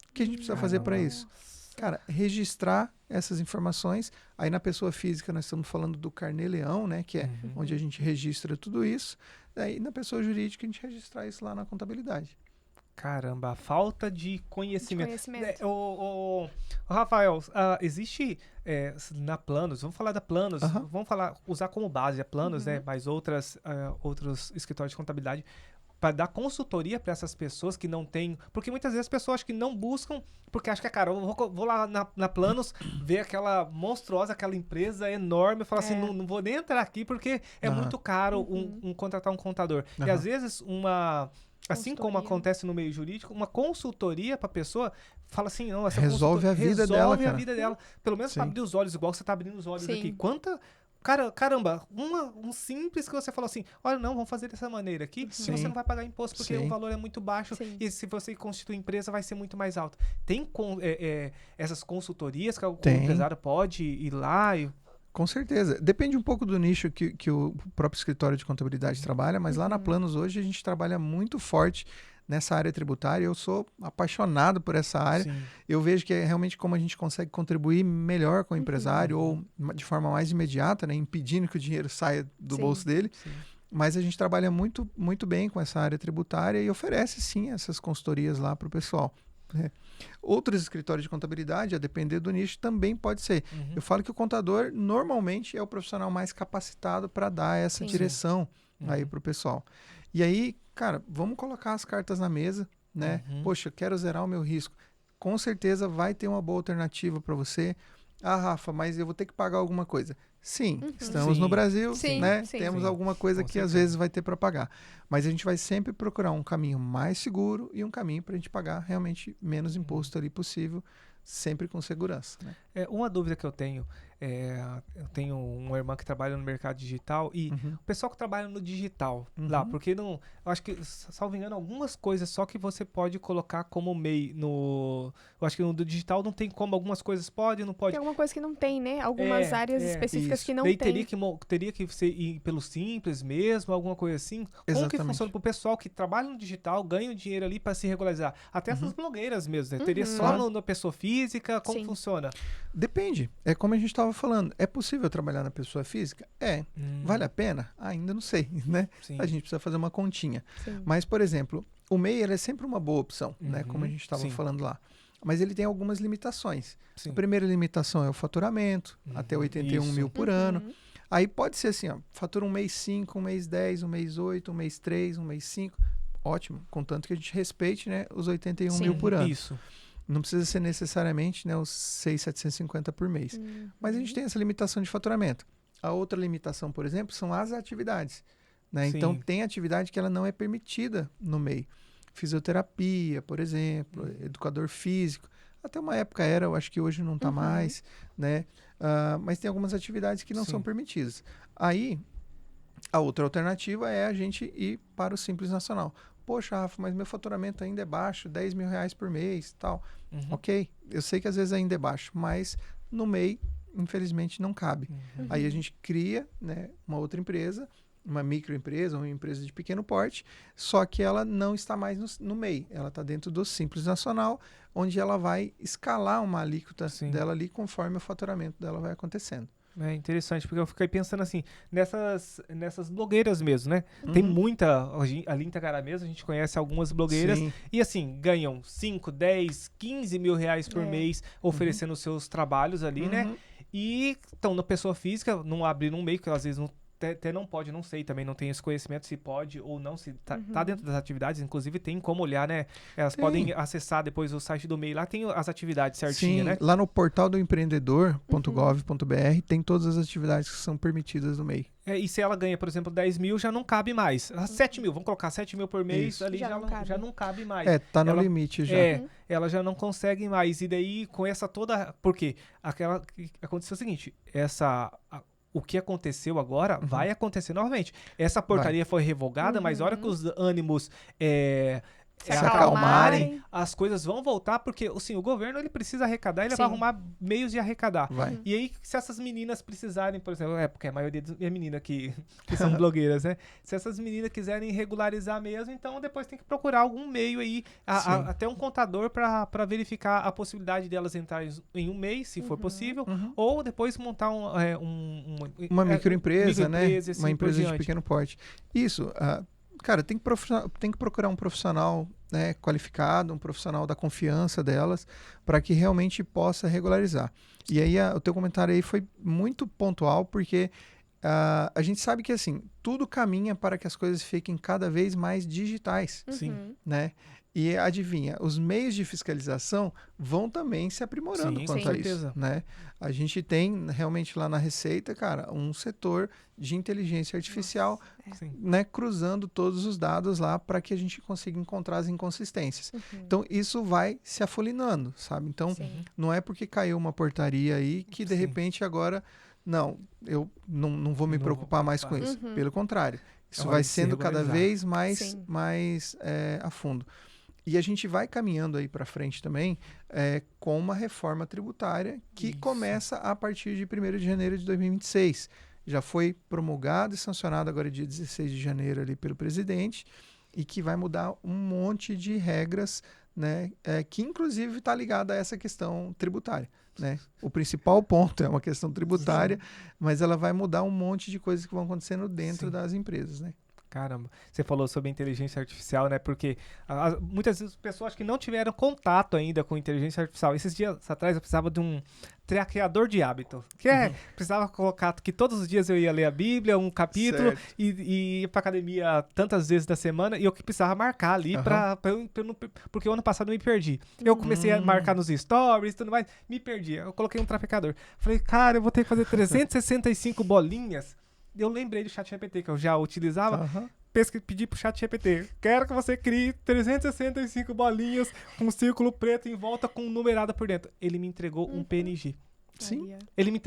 O que a gente precisa fazer para isso? Cara, registrar essas informações. Aí na pessoa física nós estamos falando do Carnê-Leão, né? Que é onde a gente registra tudo isso. Aí na pessoa jurídica a gente registrar isso lá na contabilidade. Caramba, a falta de conhecimento. O Rafael, existe na Planos, vamos falar da Planos, vamos usar como base a Planos, né? Mas outros escritórios de contabilidade, para dar consultoria para essas pessoas que não têm. Porque muitas vezes as pessoas acham que não buscam, porque acham que, cara, eu vou lá na Planos ver aquela monstruosa, aquela empresa enorme, e falar assim, não vou nem entrar aqui porque é muito caro contratar um contador. E às vezes assim como acontece no meio jurídico, uma consultoria para a pessoa fala assim, não, essa resolve a vida dela, resolve a cara. vida dela. Pelo menos para abrir os olhos, igual você tá abrindo os olhos aqui. Caramba, um simples que você falou assim, olha, não, vamos fazer dessa maneira aqui, e você não vai pagar imposto porque o valor é muito baixo e se você constituir empresa vai ser muito mais alto. Tem essas consultorias que o empresário pode ir lá Com certeza. Depende um pouco do nicho que o próprio escritório de contabilidade trabalha, mas lá na Planos hoje a gente trabalha muito forte nessa área tributária. Eu sou apaixonado por essa área. Sim. Eu vejo que é realmente como a gente consegue contribuir melhor com o empresário ou de forma mais imediata, né, impedindo que o dinheiro saia do bolso dele. Sim. Mas a gente trabalha muito, muito bem com essa área tributária e oferece, sim, essas consultorias lá para o pessoal. Outros escritórios de contabilidade, a depender do nicho, também pode ser. Eu falo que o contador normalmente é o profissional mais capacitado para dar essa direção aí para o pessoal. E aí, cara, vamos colocar as cartas na mesa, né? Poxa, eu quero zerar o meu risco. Com certeza vai ter uma boa alternativa para você. Ah, Rafa, mas eu vou ter que pagar alguma coisa. Sim, estamos no Brasil, né? Temos alguma coisa que às vezes vai ter para pagar. Mas a gente vai sempre procurar um caminho mais seguro e um caminho para a gente pagar realmente menos imposto ali possível, sempre com segurança. Né? Uma dúvida que eu tenho uma irmã que trabalha no mercado digital e o pessoal que trabalha no digital lá, porque não, eu acho que, salvo engano, algumas coisas só que você pode colocar como MEI eu acho que no do digital não tem como, algumas coisas pode, não pode. Tem alguma coisa que não tem, né? Algumas áreas específicas que não tem. Teria que ser ir pelo Simples mesmo, alguma coisa assim. Como que funciona pro pessoal que trabalha no digital, ganha o dinheiro ali para se regularizar? Até essas blogueiras mesmo, né? Teria só na pessoa física? Como funciona? Depende. É como a gente estava falando. É possível trabalhar na pessoa física? Vale a pena? Ainda não sei, né? Sim. A gente precisa fazer uma continha. Sim. Mas, por exemplo, o MEI ele é sempre uma boa opção, né? Como a gente estava falando lá. Mas ele tem algumas limitações. Sim. A primeira limitação é o faturamento, até 81 isso. mil por ano. Aí pode ser assim, ó, fatura um mês 5, um mês 10, um mês 8, um mês 3, um mês 5. Ótimo, contanto que a gente respeite, né, os 81 mil por ano. Isso. Não precisa ser necessariamente, né, os 6.750 por mês. Mas a gente tem essa limitação de faturamento. A outra limitação, por exemplo, são as atividades. Né? Sim. Então, tem atividade que ela não é permitida no MEI. Fisioterapia, por exemplo, educador físico. Até uma época era, eu acho que hoje não está mais. Né? Mas tem algumas atividades que não são permitidas. Aí, a outra alternativa é a gente ir para o Simples Nacional. Poxa, Rafa, mas meu faturamento ainda é baixo, 10 mil reais por mês, tal. Ok, eu sei que às vezes ainda é baixo, mas no MEI, infelizmente, não cabe. Aí a gente cria, né, uma outra empresa, uma microempresa, uma empresa de pequeno porte, só que ela não está mais no MEI. Ela está dentro do Simples Nacional, onde ela vai escalar uma alíquota dela ali conforme o faturamento dela vai acontecendo. É interessante, porque eu fiquei pensando assim, nessas blogueiras mesmo, né? Tem muita, ali em Itacará mesmo, a gente conhece algumas blogueiras, e assim, ganham 5, 10, 15 mil reais por mês, oferecendo seus trabalhos ali, né? E estão na pessoa física, não abrindo um MEI, que às vezes até não pode, não sei, também não tenho esse conhecimento se pode ou não, se tá dentro das atividades, inclusive tem como olhar, né? Elas podem acessar depois o site do MEI, lá tem as atividades certinhas, né? Lá no portal do empreendedor.gov.br tem todas as atividades que são permitidas no MEI. E se ela ganha, por exemplo, 10 mil, já não cabe mais. 7 mil, vamos colocar 7 mil por mês, ali já não cabe mais. Tá no limite já. Ela já não consegue mais. E daí, com essa toda... Porque aconteceu o seguinte, o que aconteceu agora vai acontecer novamente. Essa portaria foi revogada, mas a hora que os ânimos se acalmarem, as coisas vão voltar, porque assim, o governo ele precisa arrecadar, ele vai arrumar meios de arrecadar. E aí, se essas meninas precisarem, por exemplo, porque a maioria é menina que são blogueiras, né? Se essas meninas quiserem regularizar mesmo, então depois tem que procurar algum meio aí, até um contador para verificar a possibilidade delas entrarem em um mês, se for possível, ou depois montar uma microempresa, né? Assim, uma empresa de pequeno porte. Isso, cara, tem que procurar um profissional, né, qualificado, um profissional da confiança delas, para que realmente possa regularizar. E aí o teu comentário aí foi muito pontual, porque a gente sabe que assim, tudo caminha para que as coisas fiquem cada vez mais digitais. Né? E adivinha, os meios de fiscalização vão também se aprimorando quanto a isso. Né? A gente tem realmente lá na Receita, cara, um setor de inteligência artificial, né, cruzando todos os dados lá para que a gente consiga encontrar as inconsistências. Então, isso vai se afolinando, sabe? Então, não é porque caiu uma portaria aí que, de repente, agora... Não, eu não vou me preocupar mais com isso. Pelo contrário, isso vai sendo cada vez mais a fundo. E a gente vai caminhando aí para frente também com uma reforma tributária que começa a partir de 1º de janeiro de 2026. Já foi promulgado e sancionado agora dia 16 de janeiro ali pelo presidente e que vai mudar um monte de regras, né, que inclusive está ligada a essa questão tributária. Né? O principal ponto é uma questão tributária, mas ela vai mudar um monte de coisas que vão acontecendo dentro das empresas, né? Caramba, você falou sobre inteligência artificial, né? Porque muitas vezes as pessoas que não tiveram contato ainda com inteligência artificial. Esses dias atrás eu precisava de um traqueador de hábito. Precisava colocar que todos os dias eu ia ler a Bíblia, um capítulo, e ir pra academia tantas vezes da semana, e eu que precisava marcar ali pra eu não, porque o ano passado eu me perdi. Eu comecei a marcar nos stories e tudo mais, me perdi. Eu coloquei um traqueador. Falei, cara, eu vou ter que fazer 365 bolinhas. Eu lembrei do ChatGPT, que eu já utilizava. Pedi pro ChatGPT. Quero que você crie 365 bolinhas com um círculo preto em volta com numerada por dentro. Ele me entregou um PNG. Sim. Ele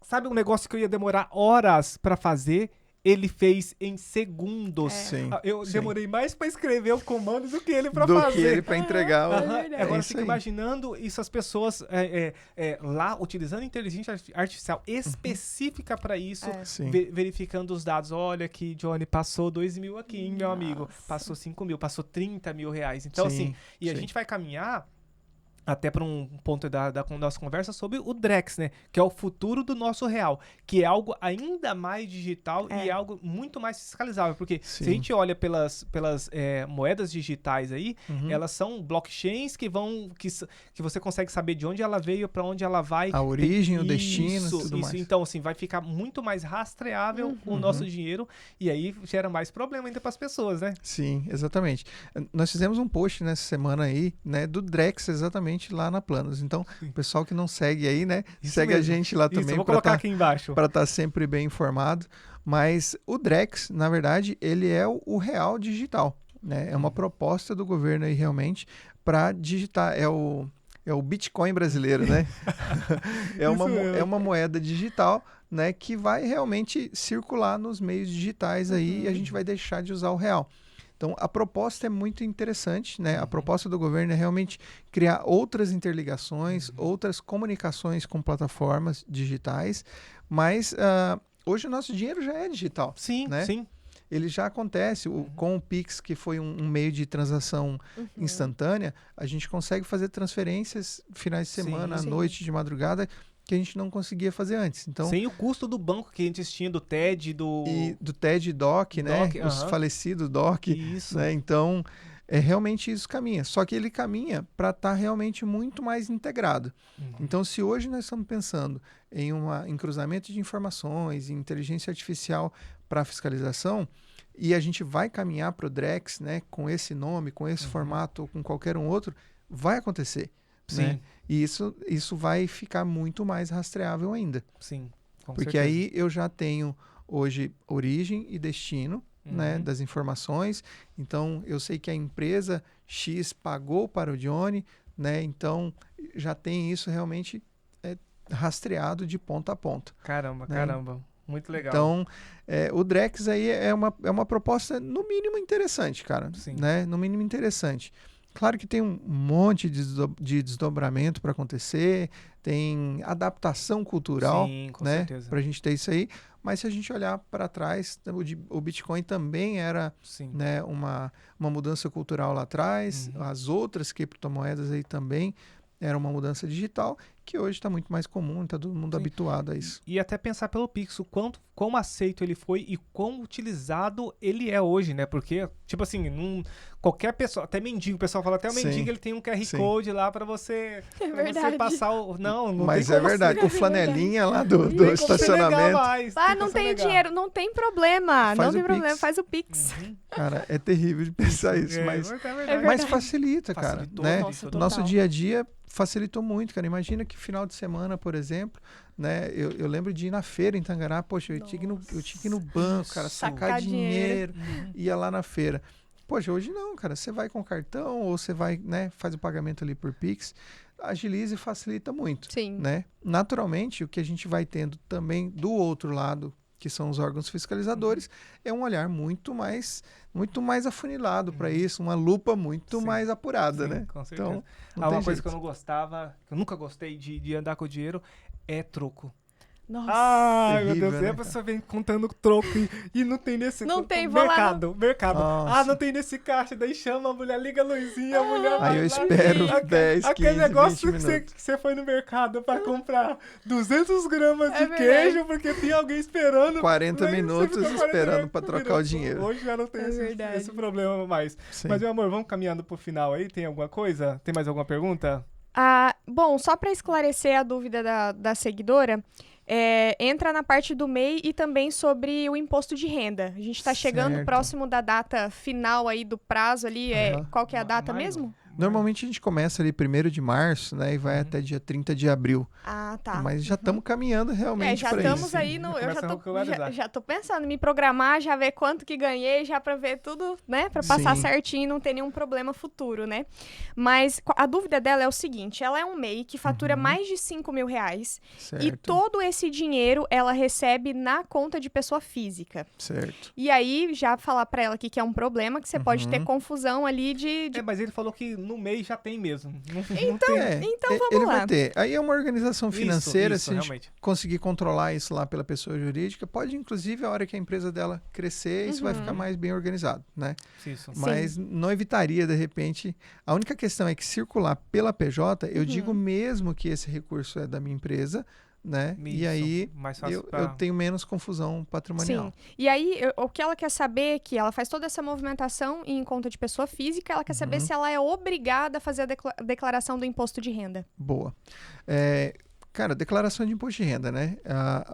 sabe um negócio que eu ia demorar horas pra fazer? Ele fez em segundos. Eu demorei mais pra escrever o comando do que ele pra fazer. Do que ele pra entregar. Agora eu fico imaginando isso, as pessoas lá utilizando inteligência artificial específica pra isso, verificando os dados. Olha que Johnny passou 2 mil aqui, meu amigo. Passou 5 mil, passou 30 mil reais. Então, assim, a gente vai caminhar até para um ponto da nossa conversa sobre o Drex, né? Que é o futuro do nosso real, que é algo ainda mais digital e é algo muito mais fiscalizável, porque se a gente olha pelas moedas digitais aí, elas são blockchains que você consegue saber de onde ela veio, para onde ela vai, a origem, o destino, tudo mais. Então, assim, vai ficar muito mais rastreável o nosso dinheiro e aí gera mais problema ainda para as pessoas, né? Sim, exatamente. Nós fizemos um post nessa semana aí, né, do Drex, exatamente lá na Planos. Então, o pessoal que não segue aí, né, segue mesmo. A gente lá também. Vou colocar aqui embaixo. Para estar sempre bem informado. Mas o Drex, na verdade, ele é o real digital, né? É uma proposta do governo aí realmente para digitar. É o Bitcoin brasileiro, né? É uma moeda digital, né, que vai realmente circular nos meios digitais aí e a gente vai deixar de usar o real. Então, a proposta é muito interessante, né? A proposta do governo é realmente criar outras interligações, outras comunicações com plataformas digitais, mas hoje o nosso dinheiro já é digital. Sim, né? sim. Ele já acontece. Com o Pix, que foi um meio de transação instantânea, a gente consegue fazer transferências finais de semana, à noite, de madrugada, que a gente não conseguia fazer antes. Então, sem o custo do banco que a gente tinha, do TED, do TED e DOC, né? Os falecidos DOC. Isso. Né? Então, realmente isso caminha. Só que ele caminha para estar realmente muito mais integrado. Então, se hoje nós estamos pensando em cruzamento de informações, em inteligência artificial para fiscalização, e a gente vai caminhar para o Drex, né? Com esse nome, com esse formato, ou com qualquer um outro, vai acontecer. Sim. Né? E isso vai ficar muito mais rastreável ainda. Sim, com Porque certeza. aí eu já tenho hoje origem e destino, né, das informações. Então, eu sei que a empresa X pagou para o Johnny, né? Então, já tem isso realmente rastreado de ponta a ponta. Caramba. Muito legal. Então, o Drex aí é uma proposta, no mínimo, interessante, cara. Sim. Né? No mínimo, interessante. Claro que tem um monte de desdobramento para acontecer, tem adaptação cultural, sim, com né, certeza. para a gente ter isso aí, mas se a gente olhar para trás, o Bitcoin também era, né, uma mudança cultural lá atrás, as outras criptomoedas aí também era uma mudança digital, que hoje está muito mais comum, está todo mundo habituado a isso. E até pensar pelo Pix, quão aceito ele foi e quão utilizado ele é hoje, né? Porque, tipo assim, qualquer pessoa, até mendigo, o pessoal fala, até o mendigo ele tem um QR Code lá pra você, você passar o... Não mas tem como verdade, o flanelinha lá do estacionamento. Não tem dinheiro, não tem problema, não tem problema, faz o Pix. Cara, é terrível de pensar isso, mas facilita, cara. Né? Nosso dia a dia facilitou muito, cara. Imagina que final de semana, por exemplo, né? Eu lembro de ir na feira em Tangará, poxa, eu tinha que ir no banco, cara, sacar dinheiro, ia lá na feira. Poxa, hoje não, cara. Você vai com cartão ou você vai, né, faz o pagamento ali por Pix, agiliza e facilita muito. Sim. Né? Naturalmente, o que a gente vai tendo também do outro lado, que são os órgãos fiscalizadores, é um olhar muito mais afunilado para isso, uma lupa muito mais apurada, né? Com certeza. Então, uma coisa que eu não gostava, que eu nunca gostei de andar com dinheiro, é troco. Nossa. Ai, terrível, meu Deus, né, a pessoa vem contando troco e não tem nesse... Não tem, mercado. Nossa. Não tem nesse caixa, daí chama a mulher, liga a luzinha, a mulher... Aí eu espero 10, 15, aquele negócio 20 que você foi no mercado pra comprar 200 gramas de queijo, porque tem alguém esperando. 40 minutos esperando pra trocar o dinheiro. Hoje já não tem esse problema mais. Sim. Mas, meu amor, vamos caminhando pro final aí, tem alguma coisa? Tem mais alguma pergunta? Bom, só pra esclarecer a dúvida da seguidora... entra na parte do MEI e também sobre o imposto de renda. A gente está chegando próximo da data final aí do prazo ali. Qual que é a data mesmo? Normalmente a gente começa ali 1º de março, né? E vai até dia 30 de abril. Ah, tá. Mas já estamos caminhando realmente para isso. Já estamos aí no... Eu já tô pensando em me programar, já ver quanto que ganhei, já para ver tudo, né? Para passar certinho e não ter nenhum problema futuro, né? Mas a dúvida dela é o seguinte, ela é um MEI que fatura mais de R$5.000 e todo esse dinheiro ela recebe na conta de pessoa física. Certo. E aí, já falar para ela aqui que é um problema, que você pode ter confusão ali de... mas ele falou que no MEI já tem mesmo. Não Então vamos ele lá. vai ter. Aí é uma organização financeira, isso, se a gente realmente. conseguir controlar isso lá pela pessoa jurídica, pode inclusive a hora que a empresa dela crescer, isso vai ficar mais bem organizado, né? Isso. Mas não evitaria, de repente. A única questão é que circular pela PJ, eu digo mesmo que esse recurso é da minha empresa, né? Isso, E aí mais fácil eu tenho menos confusão patrimonial. Sim. E aí, o que ela quer saber é que ela faz toda essa movimentação em conta de pessoa física, ela quer saber se ela é obrigada a fazer a declaração do imposto de renda. Boa. Cara, declaração de imposto de renda, né?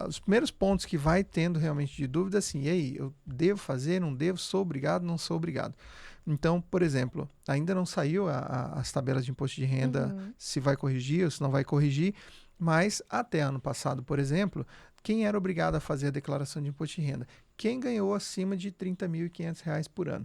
Os primeiros pontos que vai tendo realmente de dúvida, assim, e aí, eu devo fazer, não devo, sou obrigado, não sou obrigado. Então, por exemplo, ainda não saiu as tabelas de imposto de renda, se vai corrigir ou se não vai corrigir, mas até ano passado, por exemplo, quem era obrigado a fazer a declaração de imposto de renda? Quem ganhou acima de R$ 30.500 por ano,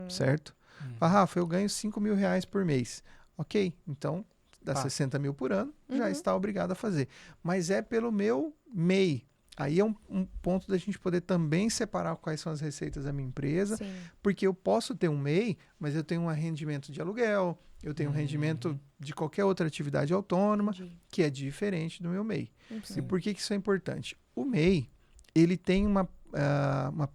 certo? Rafa, eu ganho R$ 5.000 por mês. Ok, então dá 60 mil por ano, já está obrigado a fazer. Mas é pelo meu MEI. Aí é um ponto da gente poder também separar quais são as receitas da minha empresa, porque eu posso ter um MEI, mas eu tenho um rendimento de aluguel, eu tenho um rendimento de qualquer outra atividade autônoma, que é diferente do meu MEI. E por que isso é importante? O MEI, ele tem uma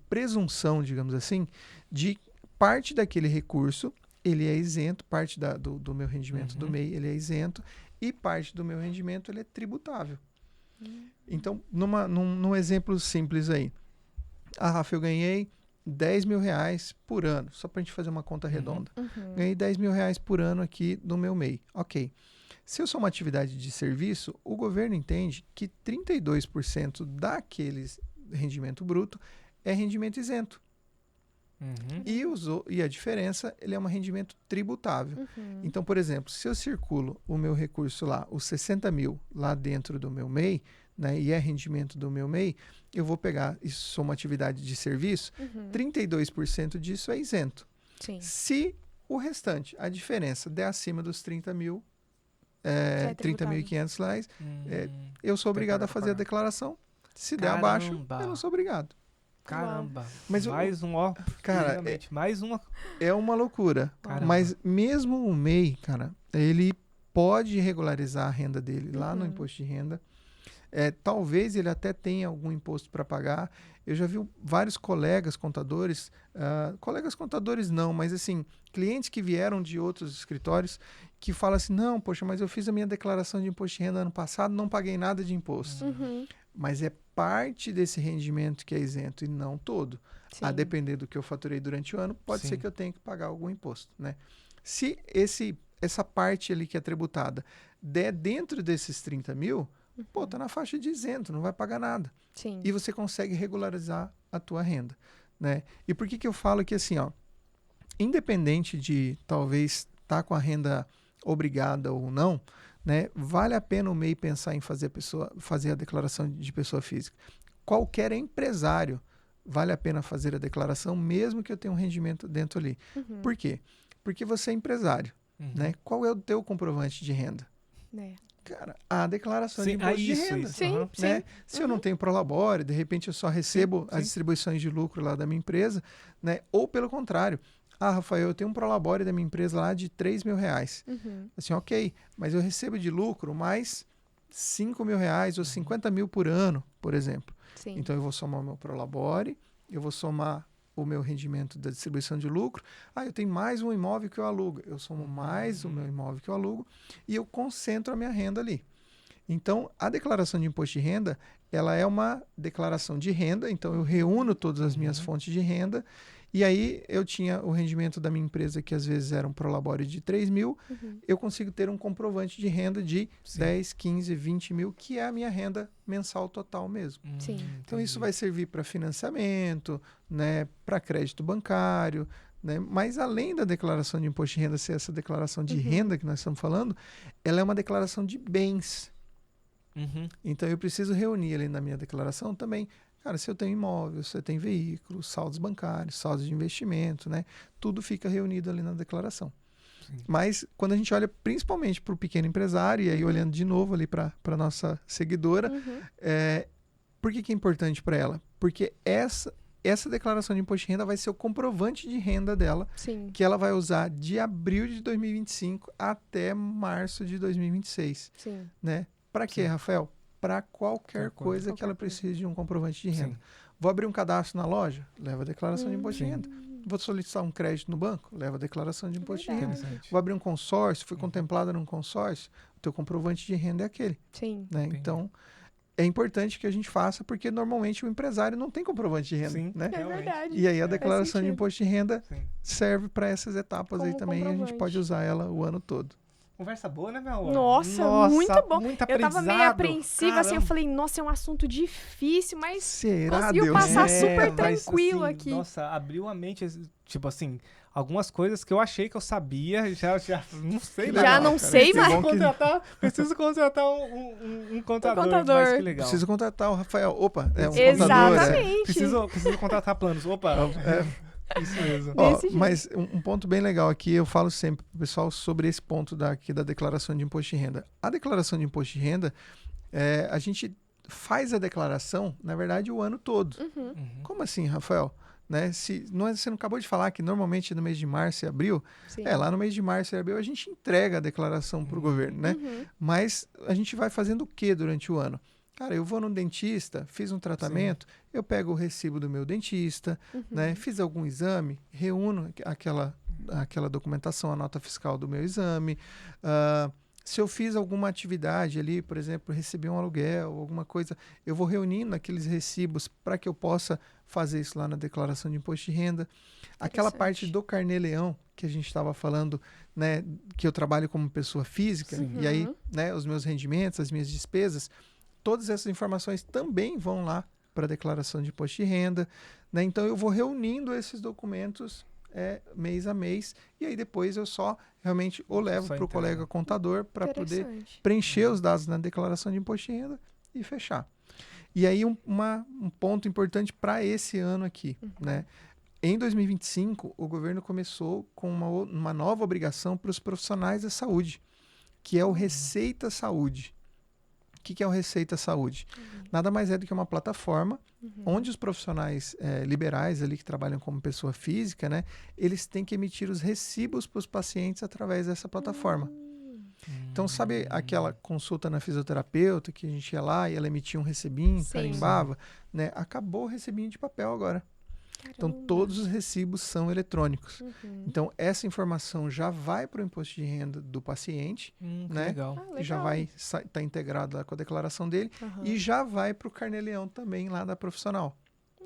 presunção, digamos assim, de parte daquele recurso, ele é isento, parte do meu rendimento do MEI, ele é isento, e parte do meu rendimento, ele é tributável. Então, num exemplo simples aí, Rafa, eu ganhei R$10.000 por ano, só para a gente fazer uma conta redonda. Ganhei R$10.000 por ano aqui no meu MEI. Ok. Se eu sou uma atividade de serviço, o governo entende que 32% daquele rendimento bruto é rendimento isento. E a diferença, ele é um rendimento tributável. Então, por exemplo, se eu circulo o meu recurso lá, os 60 mil lá dentro do meu MEI, né, e é rendimento do meu MEI, eu vou pegar, isso sou uma atividade de serviço, 32% disso é isento. Se o restante, a diferença, der acima dos 30 mil, 30.500 reais, eu sou obrigado a fazer a declaração. Se der abaixo, eu não sou obrigado. Caramba, mas mais cara, mais uma. É uma loucura. Caramba. Mas mesmo o MEI, cara, ele pode regularizar a renda dele lá no imposto de renda. Talvez ele até tenha algum imposto para pagar. Eu já vi vários colegas contadores não, mas assim, clientes que vieram de outros escritórios que falam assim, não, poxa, mas eu fiz a minha declaração de imposto de renda ano passado, não paguei nada de imposto. Mas é parte desse rendimento que é isento e não todo. A depender do que eu faturei durante o ano, pode ser que eu tenha que pagar algum imposto, né? Se essa parte ali que é tributada der dentro desses 30 mil, tá na faixa de isento, não vai pagar nada. E você consegue regularizar a tua renda, né? E por que eu falo que assim, ó, independente de talvez estar com a renda obrigada ou não, né, vale a pena o MEI pensar em fazer a declaração de pessoa física. Qualquer empresário vale a pena fazer a declaração, mesmo que eu tenha um rendimento dentro ali. Por quê? Porque você é empresário, né? Qual é o teu comprovante de renda? Cara, a declaração de imposto de renda. Né? Se eu não tenho prolabore, de repente eu só recebo as distribuições de lucro lá da minha empresa, né? Ou pelo contrário, Rafael, eu tenho um prolabore da minha empresa lá de R$3.000. Assim, ok, mas eu recebo de lucro mais R$5.000 ou 50 mil por ano, por exemplo. Então eu vou somar o meu prolabore, eu vou somar o meu rendimento da distribuição de lucro. Eu tenho mais um imóvel que eu alugo. Eu somo mais o meu imóvel que eu alugo e eu concentro a minha renda ali. Então, a declaração de imposto de renda, ela é uma declaração de renda, então eu reúno todas as minhas fontes de renda, e aí eu tinha o rendimento da minha empresa, que às vezes era um prolabore de 3 mil, eu consigo ter um comprovante de renda de 10, 15, 20 mil, que é a minha renda mensal total mesmo. Então isso vai servir para financiamento, né, para crédito bancário, né? Mas além da declaração de imposto de renda ser essa declaração de renda que nós estamos falando, ela é uma declaração de bens. Então eu preciso reunir ali na minha declaração também, cara, se eu tenho imóvel, se eu tenho veículo, saldos bancários, saldos de investimento, né? Tudo fica reunido ali na declaração. Mas quando a gente olha principalmente para o pequeno empresário, e aí olhando de novo ali para a nossa seguidora, por que é importante para ela? Porque essa declaração de imposto de renda vai ser o comprovante de renda dela, Sim. que ela vai usar de abril de 2025 até março de 2026, Sim. né? Para quê, Sim. Rafael? Para qualquer Qualquer coisa que ela Qualquer coisa. precise de um comprovante de renda. Sim. Vou abrir um cadastro na loja? Leva a declaração de imposto de Sim. renda. Vou solicitar um crédito no banco? Leva a declaração de imposto de renda. Interessante. Vou abrir um consórcio? Fui contemplada num consórcio? O teu comprovante de renda é aquele, Sim. né? Entendi. Então, é importante que a gente faça, porque normalmente o empresário não tem comprovante de renda, Sim. né? É Realmente. verdade. E aí a É. declaração de sentido. imposto de renda Sim. serve para essas etapas aí Como também, e a gente comprovante. pode usar ela o ano todo. Conversa boa, né, meu amor? Nossa, muito bom. Muito Eu tava meio aprendizado. apreensiva, assim, eu Caramba. falei, nossa, é um assunto difícil, mas Será, conseguiu Deus? passar super mas, tranquilo assim, aqui. Nossa, abriu a mente, tipo assim, algumas coisas que eu achei que eu sabia, já não sei, né? Já não cara. sei, Que mas... bom que- Preciso contratar um contador, contador. mas que legal. Preciso contratar o Rafael. Opa, é um contador. Exatamente. Preciso contratar planos. Opa, isso mesmo. Ó, Desse jeito. mas um ponto bem legal aqui, eu falo sempre pro pessoal sobre esse ponto aqui da declaração de imposto de renda. A declaração de imposto de renda, a gente faz a declaração, na verdade, o ano todo. Uhum. Como assim, Rafael? Né? Você não acabou de falar que normalmente no mês de março e abril, Sim. lá no mês de março e abril a gente entrega a declaração para o governo, né? Uhum. Mas a gente vai fazendo o que durante o ano? Cara, eu vou no dentista, fiz um tratamento, eu pego o recibo do meu dentista, né? Fiz algum exame, reúno aquela documentação, a nota fiscal do meu exame. Se eu fiz alguma atividade ali, por exemplo, recebi um aluguel, alguma coisa, eu vou reunindo aqueles recibos para que eu possa fazer isso lá na declaração de imposto de renda. Aquela parte do Carnê-Leão que a gente estava falando, né, que eu trabalho como pessoa física, e aí, né, os meus rendimentos, as minhas despesas, todas essas informações também vão lá para a declaração de imposto de renda, né? Então eu vou reunindo esses documentos mês a mês, e aí depois eu só realmente ou levo Só para o entrega. colega contador para poder Interessante. preencher os dados na declaração de imposto de renda e fechar. E aí um ponto importante para esse ano aqui, né? Em 2025, o governo começou com uma nova obrigação para os profissionais da saúde, que é o Receita Saúde. O que é o Receita Saúde? Nada mais é do que uma plataforma onde os profissionais liberais ali que trabalham como pessoa física, né, eles têm que emitir os recibos para os pacientes através dessa plataforma. Então, sabe aquela consulta na fisioterapeuta que a gente ia lá e ela emitia um recibinho, Sim. carimbava, né? Acabou o recibinho de papel agora. Então, Caramba. todos os recibos são eletrônicos. Uhum. Então, essa informação já vai para o imposto de renda do paciente, Que né? legal. Ah, e já legal. vai estar integrado lá com a declaração dele, Aham. e já vai para o Carnê-Leão também lá da profissional,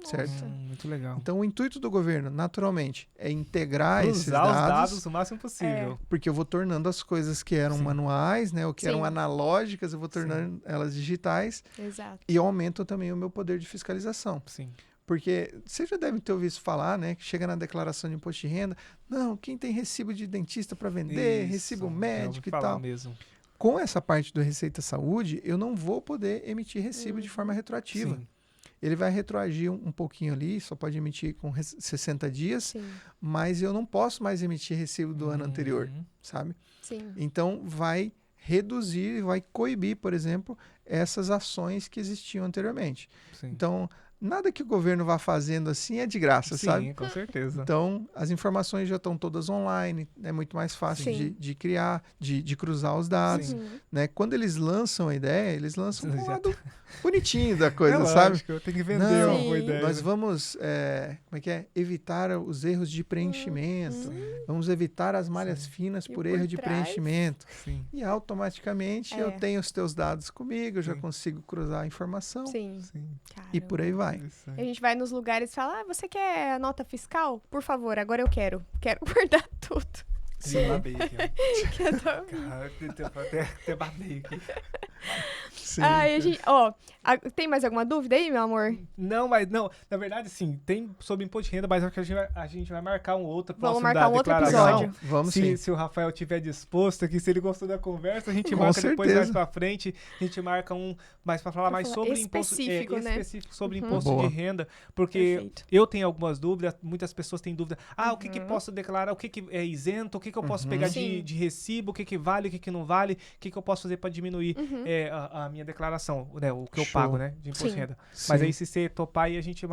certo? Nossa. Muito legal. Então, o intuito do governo, naturalmente, é integrar esses Cruzar os dados, dados o máximo possível. porque eu vou tornando as coisas que eram Sim. manuais, né, ou que eram Sim. analógicas, eu vou tornando elas digitais, Exato. e eu aumento também o meu poder de fiscalização. Sim. Porque você já deve ter ouvido falar, né, que chega na declaração de imposto de renda, não, quem tem recibo de dentista para vender, Isso, recibo já ouvi médico e falar tal. mesmo. Com essa parte do Receita Saúde, eu não vou poder emitir recibo de forma retroativa. Sim. Ele vai retroagir um pouquinho ali, só pode emitir com 60 dias, Sim. mas eu não posso mais emitir recibo do ano anterior, Uhum. sabe? Sim. Então, vai reduzir, vai coibir, por exemplo, essas ações que existiam anteriormente. Sim. Então, nada que o governo vá fazendo assim é de graça, Sim, sabe? com certeza. Então, as informações já estão todas online, é muito mais fácil Sim. de criar, de cruzar os dados, Sim. Uhum. né? Quando eles lançam a ideia, eles lançam com um Já lado bonitinho da coisa, é sabe? lógico, tem que vender Não, uma boa Sim. ideia. Nós né? vamos, como é que é? Evitar os erros de preenchimento, vamos evitar as malhas finas E por por erro de trás? preenchimento. Sim, E automaticamente eu É. tenho os teus dados comigo, eu já Sim. consigo cruzar a informação Sim. sim. e por aí vai. Interessante. A gente vai nos lugares e fala, você quer a nota fiscal? Por favor, agora eu quero. Quero guardar tudo. Sim. Babei aqui, ó. Quero dar- Cara, até babei aqui. Sim. Ai, tem mais alguma dúvida aí, meu amor? Não, mas não. Na verdade, sim, tem sobre imposto de renda, mas acho que a gente vai marcar um outro Vamos próximo marcar da um outro declaração. episódio. Vamos sim. Se o Rafael estiver disposto aqui, se ele gostou da conversa, a gente Com marca depois mais certeza. pra frente. A gente marca um mais pra falar Pra mais falar sobre imposto específico, né? específico sobre Uhum. imposto Boa. de renda, porque Perfeito. eu tenho algumas dúvidas, muitas pessoas têm dúvida. O que Uhum. posso declarar, o que é isento, o que eu posso pegar Sim. de recibo, o que vale, o que não vale, o que eu posso fazer para diminuir Uhum. a minha declaração, né, o que eu Show. pago, né, de imposto de Sim. renda. Sim. Mas aí se você topar aí, a gente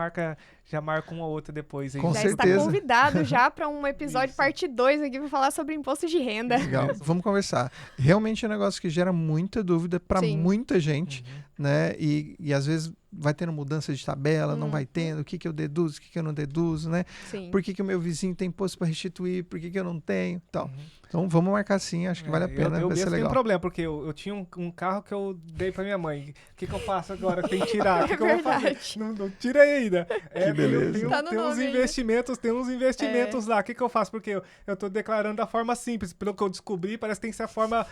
já marca uma outra depois. Aí. Com Já certeza. está convidado já para um episódio Isso. parte 2 aqui para falar sobre imposto de renda. Legal, Mesmo. vamos conversar. Realmente é um negócio que gera muita dúvida para Sim. muita gente, Uhum. né? E às vezes vai tendo mudança de tabela, não vai tendo, o que eu deduzo, o que eu não deduzo, né? Sim. Por que o meu vizinho tem imposto para restituir, por que eu não tenho, tal. Uhum. Então vamos marcar sim, acho que vale a pena, Eu vai ser mesmo tenho um legal. problema, porque eu tinha um carro que eu dei pra minha mãe. O que eu faço agora? Tem que tirar. O que eu vou fazer? verdade. Não tirei ainda. Que beleza. Tá no Tem uns nome ainda. investimentos lá. O que eu faço? Porque eu tô declarando da forma simples. Pelo que eu descobri, parece que tem que ser a forma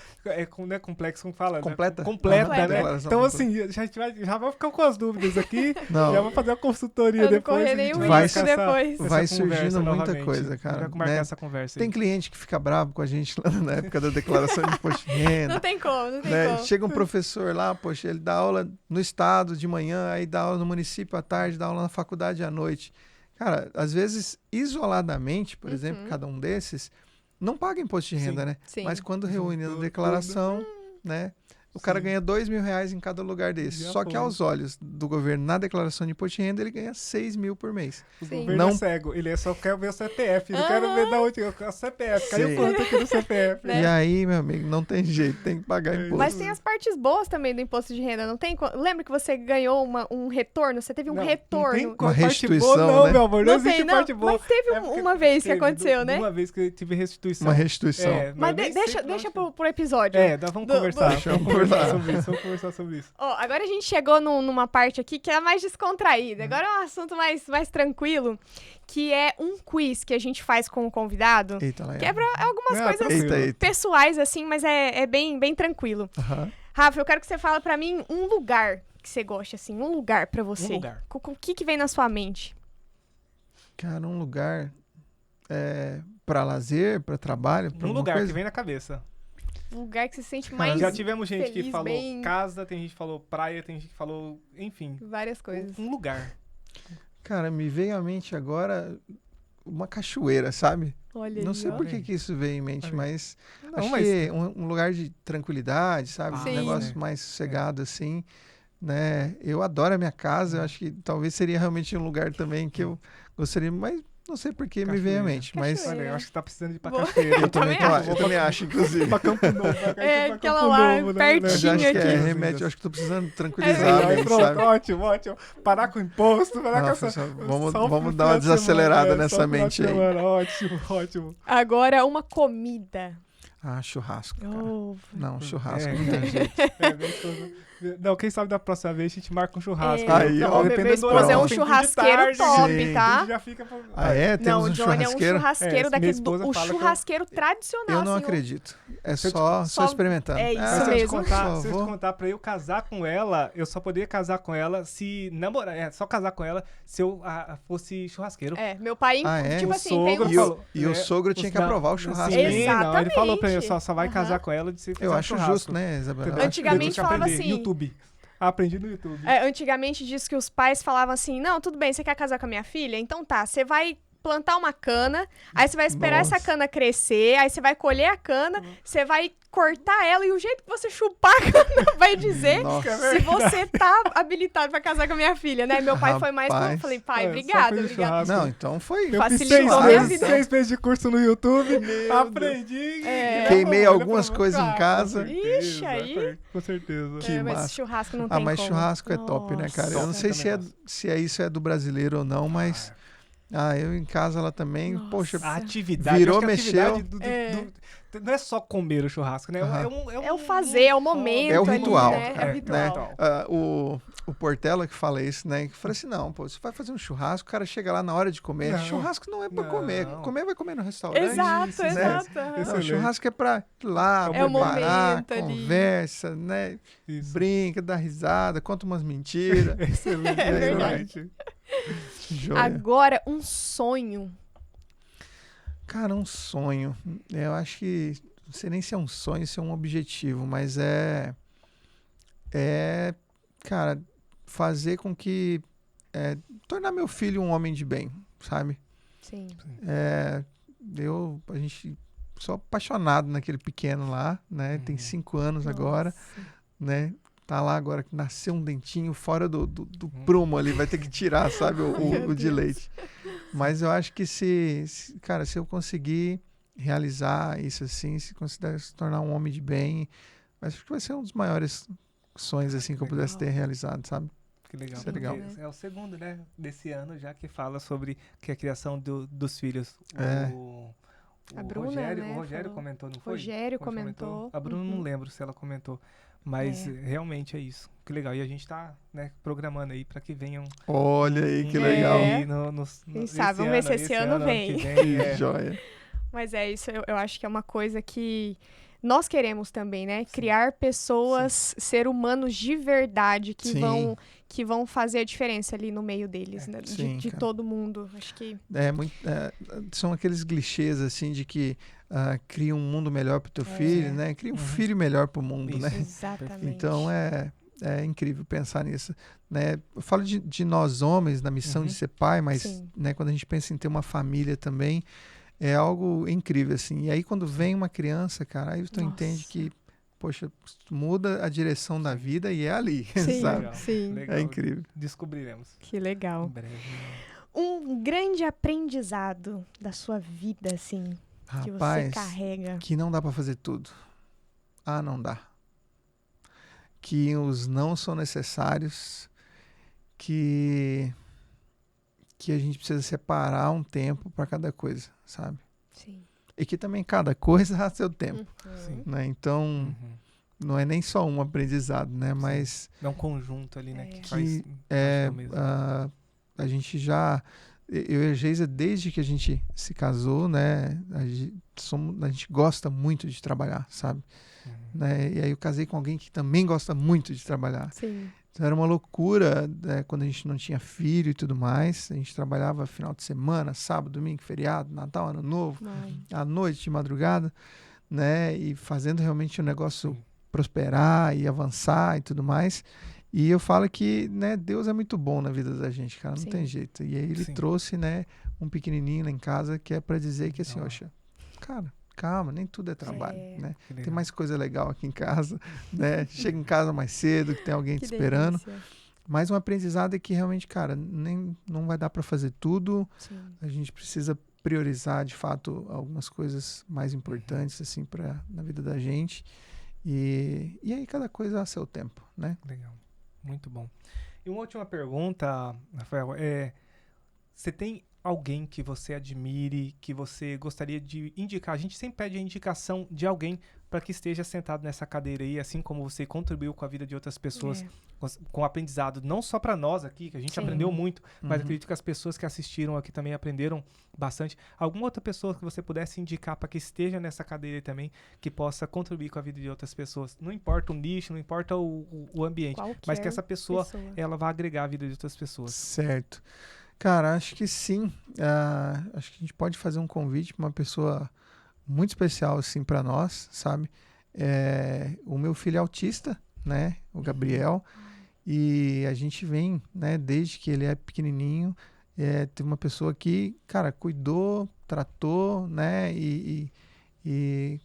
né, complexa, como fala? Completa? Né? Completa, Completa. né? Declaração Então, completa. assim, já vai ficar com as dúvidas aqui. Não. Já vou fazer a consultoria Eu não depois. correr a gente nenhum vai risco essa- depois. essa Vai conversa surgindo muita novamente. coisa, cara, A gente vai marcar né? essa conversa Tem aí. cliente que fica bravo com a gente lá na época da declaração de imposto de renda. Não tem como, não tem Né? como. Chega um professor lá, poxa, ele dá aula no estado de manhã, aí dá aula no município à tarde, dá aula na faculdade à noite. Cara, às vezes, isoladamente, por exemplo, cada um desses, não paga imposto de renda, Sim. né? Sim. Mas quando reúne na Juntou declaração, né? O cara Sim. ganha R$2.000 em cada lugar desse. Já Só que foi. aos olhos do governo, na declaração de imposto de renda, ele ganha 6 mil por mês. O Sim. governo Não- é cego, ele só quer ver o CPF, não quero ver da onde, o CPF, caiu Sim. quanto aqui no CPF. Né? E aí, meu amigo, não tem jeito, tem que pagar imposto. Mas tem as partes boas também do imposto de renda, não tem? Lembra que você ganhou um retorno? Você teve um Não, retorno. Não tem Uma parte restituição, boa, não, né? meu amor, não, Não existe tem, não. parte boa. Mas teve É porque uma vez que teve, aconteceu, né? Uma vez que eu tive restituição. Uma restituição. É, Mas eu nem deixa sei deixa pra onde pro episódio. É, nós vamos conversar. Deixa eu Vamos conversar conversar. sobre isso, vamos conversar sobre isso. Ó, agora a gente chegou numa parte aqui que é mais descontraída. Agora é um assunto mais tranquilo, que é um quiz que a gente faz com o convidado. Eita, lá Que é pra algumas Ah, coisas tranquilo. Eita. pessoais, assim, mas é bem tranquilo. Aham. Rafa, eu quero que você fale pra mim um lugar que você gosta, assim, um lugar pra você. Um lugar. Com o que vem na sua mente? Cara, um lugar para lazer, para trabalho, pra Um alguma lugar coisa? que vem na cabeça. Um lugar que você se sente mais... Já tivemos gente que feliz, falou bem- casa, tem gente que falou praia, tem gente que falou, enfim, Várias coisas. um lugar. Cara, me veio à mente agora uma cachoeira, sabe? Olha Não aí, sei ó. por que isso veio em mente, Olha. mas Não, acho mas- que um lugar de tranquilidade, sabe? Sim. Um negócio É. mais sossegado, assim, né? Eu adoro a minha casa, eu acho que talvez seria realmente um lugar também que eu gostaria, mas não sei por que me veio à Cachoeira. mente, mas Cachoeira. Olha, eu acho que tá precisando ir pra Vou- cachoeira. eu também, também eu também acho, inclusive. Pra Campo Novo. É, pra aquela Campo lá, Novo, pertinho. Mas eu acho que aqui. é remédio, eu acho que tô precisando É tranquilizar a Aí, mente, pronto, sabe? ótimo, ótimo. Parar com o imposto, parar com Nossa, essa... vamos só o dar final uma de desacelerada semana, nessa só o final de mente aí. semana. Ótimo, ótimo. Agora, uma comida. Ah, churrasco, cara. Oh, Não, churrasco, É. não tem jeito. Minha esposa- Não, quem sabe da próxima vez a gente marca um churrasco. É. Aí, ó. Meu dependendo do esposo é um horário, tem que ir de churrasqueiro tarde, top, Sim. tá? A gente já fica... Ah, é? Não, Temos o um Johnny é um churrasqueiro? churrasqueiro É, minha daquele esposa o fala que eu- churrasqueiro tradicional. Eu não assim, acredito. É Se eu só só- experimentando. é isso Ah, Se eu te mesmo. contar, Por se eu te favor. contar pra eu casar com ela, eu só poderia casar com ela se namorar. É, só casar com ela se eu fosse churrasqueiro. Meu pai, Ah, é? tipo O assim, tem sogro uns... falou- E o sogro tinha que não, aprovar o churrasco. Sim, né? não, ele falou pra mim, Exatamente. só vai casar Aham. com ela de se Eu acho justo, né, Isabela? Entendeu? Antigamente Eu tive que falava aprender. assim- YouTube. Aprendi no YouTube. Antigamente diz que os pais falavam assim, não, tudo bem, você quer casar com a minha filha? Então tá, você vai plantar uma cana, aí você vai esperar Nossa. essa cana crescer, aí você vai colher a cana, você vai cortar ela e o jeito que você chupar a cana vai dizer Nossa. se você tá habilitado pra casar com a minha filha, né? Meu pai foi mais... Eu Rapaz. falei, pai, É, obrigada, só fez obrigada. churrasco. Não, então foi. Eu fiz Facilitou a minha vida. 6 meses de curso no YouTube, Meu aprendi. Queimei Ele algumas falou, coisas em "Ah, casa." com certeza, Ixi, aí- Com certeza. Que mas massa. churrasco não Ah, tem mas como. churrasco é top, né, cara? Eu não Nossa. sei Também se isso é do brasileiro ou não, mas... eu em casa ela também, Nossa. poxa... A atividade, Virou, acho que a mexeu. atividade não é só comer o churrasco, né? Aham. É o fazer, é o momento É o ali, ritual, né? É o né? ritual. O Portela que fala isso, né? Que fala assim, não, pô, você vai fazer um churrasco, o cara chega lá na hora de comer. Não. Churrasco não é pra Não. comer. Comer vai comer no restaurante. Exato, Isso, exato. né? aham. Esse- Não, Excelente. churrasco é pra ir lá, É o preparar, momento ali. conversa, né? Isso. Brinca, dá risada, conta umas mentiras. Excelente, É verdade. excelente. Joia. Agora, um sonho. Cara, um sonho. Eu acho que não sei nem se é um sonho, se é um objetivo, mas cara, fazer com que tornar meu filho um homem de bem, sabe? Sim. A gente sou apaixonado naquele pequeno lá, né? Tem 5 anos agora, né? tá lá agora que nasceu um dentinho fora do prumo ali, vai ter que tirar, sabe, o de leite. Mas eu acho que cara, se eu conseguir realizar isso assim, se considerar se tornar um homem de bem, acho que vai ser um dos maiores sonhos assim que eu pudesse ter realizado, sabe? Que legal. Isso é legal. É o segundo, né, desse ano já que fala sobre que a criação dos filhos. A Bruna, Rogério, né, o Rogério falou. comentou, não foi? Rogério comentou. A Bruna não lembro se ela comentou, mas realmente é isso. Que legal. E a gente tá, né, programando aí para que venham. Olha aí, que legal. Quem sabe, vamos ver se esse ano vem. Que joia. Mas é isso, eu acho que é uma coisa que nós queremos também, né? Sim. Criar pessoas, ser humanos de verdade que vão fazer a diferença ali no meio deles, né? De todo mundo. Acho que são aqueles clichês assim de que cria um mundo melhor pro teu filho, né? Cria um filho melhor pro mundo, isso, né? Exatamente. Então é incrível pensar nisso, né? Eu falo de nós homens na missão de ser pai, mas né, quando a gente pensa em ter uma família também, é algo incrível, assim. E aí, quando vem uma criança, cara, aí tu entende que, poxa, muda a direção da vida e é ali, sabe? Legal, sim. Legal. É incrível. Descobriremos. Que legal. Em breve. Um grande aprendizado da sua vida, assim, que você carrega. Que não dá pra fazer tudo. Não dá. Que os não são necessários, que a gente precisa separar um tempo para cada coisa, sabe? Sim. E que também cada coisa há seu tempo, né? Então, não é nem só um aprendizado, né? Sim. Mas é um conjunto ali, né? Que faz a gente eu e a Geisa, desde que a gente se casou, né? A gente gosta muito de trabalhar, sabe? Né? E aí eu casei com alguém que também gosta muito de trabalhar. Sim. Então era uma loucura, né, quando a gente não tinha filho e tudo mais. A gente trabalhava final de semana, sábado, domingo, feriado, Natal, Ano Novo, à noite, de madrugada, né? E fazendo realmente o negócio prosperar e avançar e tudo mais. E eu falo que, né, Deus é muito bom na vida da gente, cara, não tem jeito. E aí ele trouxe, né, um pequenininho lá em casa que é para dizer que assim, oxa, cara, calma, nem tudo é trabalho, né? Tem mais coisa legal aqui em casa, né? Chega em casa mais cedo, que tem alguém te esperando. Mas um aprendizado é que realmente, cara, não vai dar para fazer tudo. Sim. A gente precisa priorizar, de fato, algumas coisas mais importantes, assim, na vida da gente. E aí cada coisa a seu tempo, né? Legal. Muito bom. E uma última pergunta, Rafael, você tem alguém que você admire, que você gostaria de indicar? A gente sempre pede a indicação de alguém para que esteja sentado nessa cadeira aí, assim como você contribuiu com a vida de outras pessoas, com aprendizado, não só para nós aqui, que a gente aprendeu muito, mas acredito que as pessoas que assistiram aqui também aprenderam bastante. Alguma outra pessoa que você pudesse indicar para que esteja nessa cadeira aí também, que possa contribuir com a vida de outras pessoas? Não importa o nicho, não importa o ambiente, mas que essa pessoa ela vá agregar a vida de outras pessoas. Certo. Cara, acho que sim. Acho que a gente pode fazer um convite para uma pessoa muito especial, assim, para nós, sabe? O meu filho é autista, né? O Gabriel. E a gente vem, né? Desde que ele é pequenininho, teve uma pessoa que, cara, cuidou, tratou, né? E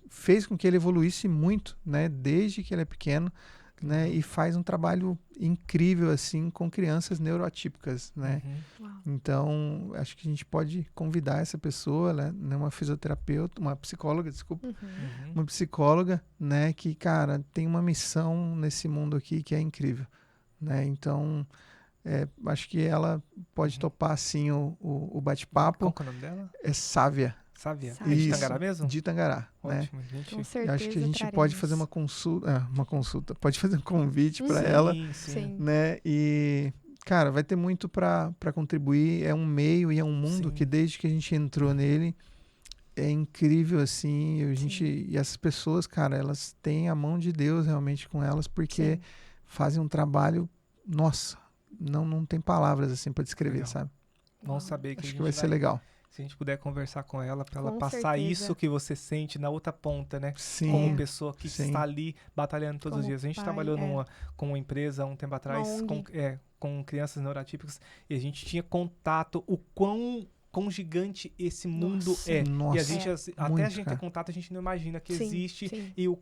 fez com que ele evoluísse muito, né? Desde que ele é pequeno. Né, e faz um trabalho incrível assim com crianças neuroatípicas, né? Então acho que a gente pode convidar essa pessoa, né, uma fisioterapeuta, uma psicóloga, uma psicóloga, né, que, cara, tem uma missão nesse mundo aqui que é incrível, né? Então acho que ela pode topar assim o bate-papo. Qual é o nome dela? É Sávia. Sávia. É de Tangará mesmo? De Tangará, ótimo, né? Com certeza. Eu acho que a gente pode fazer uma consulta, pode fazer um convite para ela, né? E, cara, vai ter muito para contribuir. É um meio e é um mundo que desde que a gente entrou nele é incrível, assim. E essas pessoas, cara, elas têm a mão de Deus realmente com elas, porque fazem um trabalho, nossa, não tem palavras assim para descrever, sabe? Vamos saber que acho que vai ser legal. Se a gente puder conversar com ela, para ela passar isso que você sente na outra ponta, né? Sim. Como pessoa que está ali batalhando todos os dias. A gente trabalhou com uma empresa um tempo atrás com crianças neuroatípicas e a gente tinha contato o quão gigante esse mundo é. Nossa, e a gente, até a gente ter contato, a gente não imagina que existe e o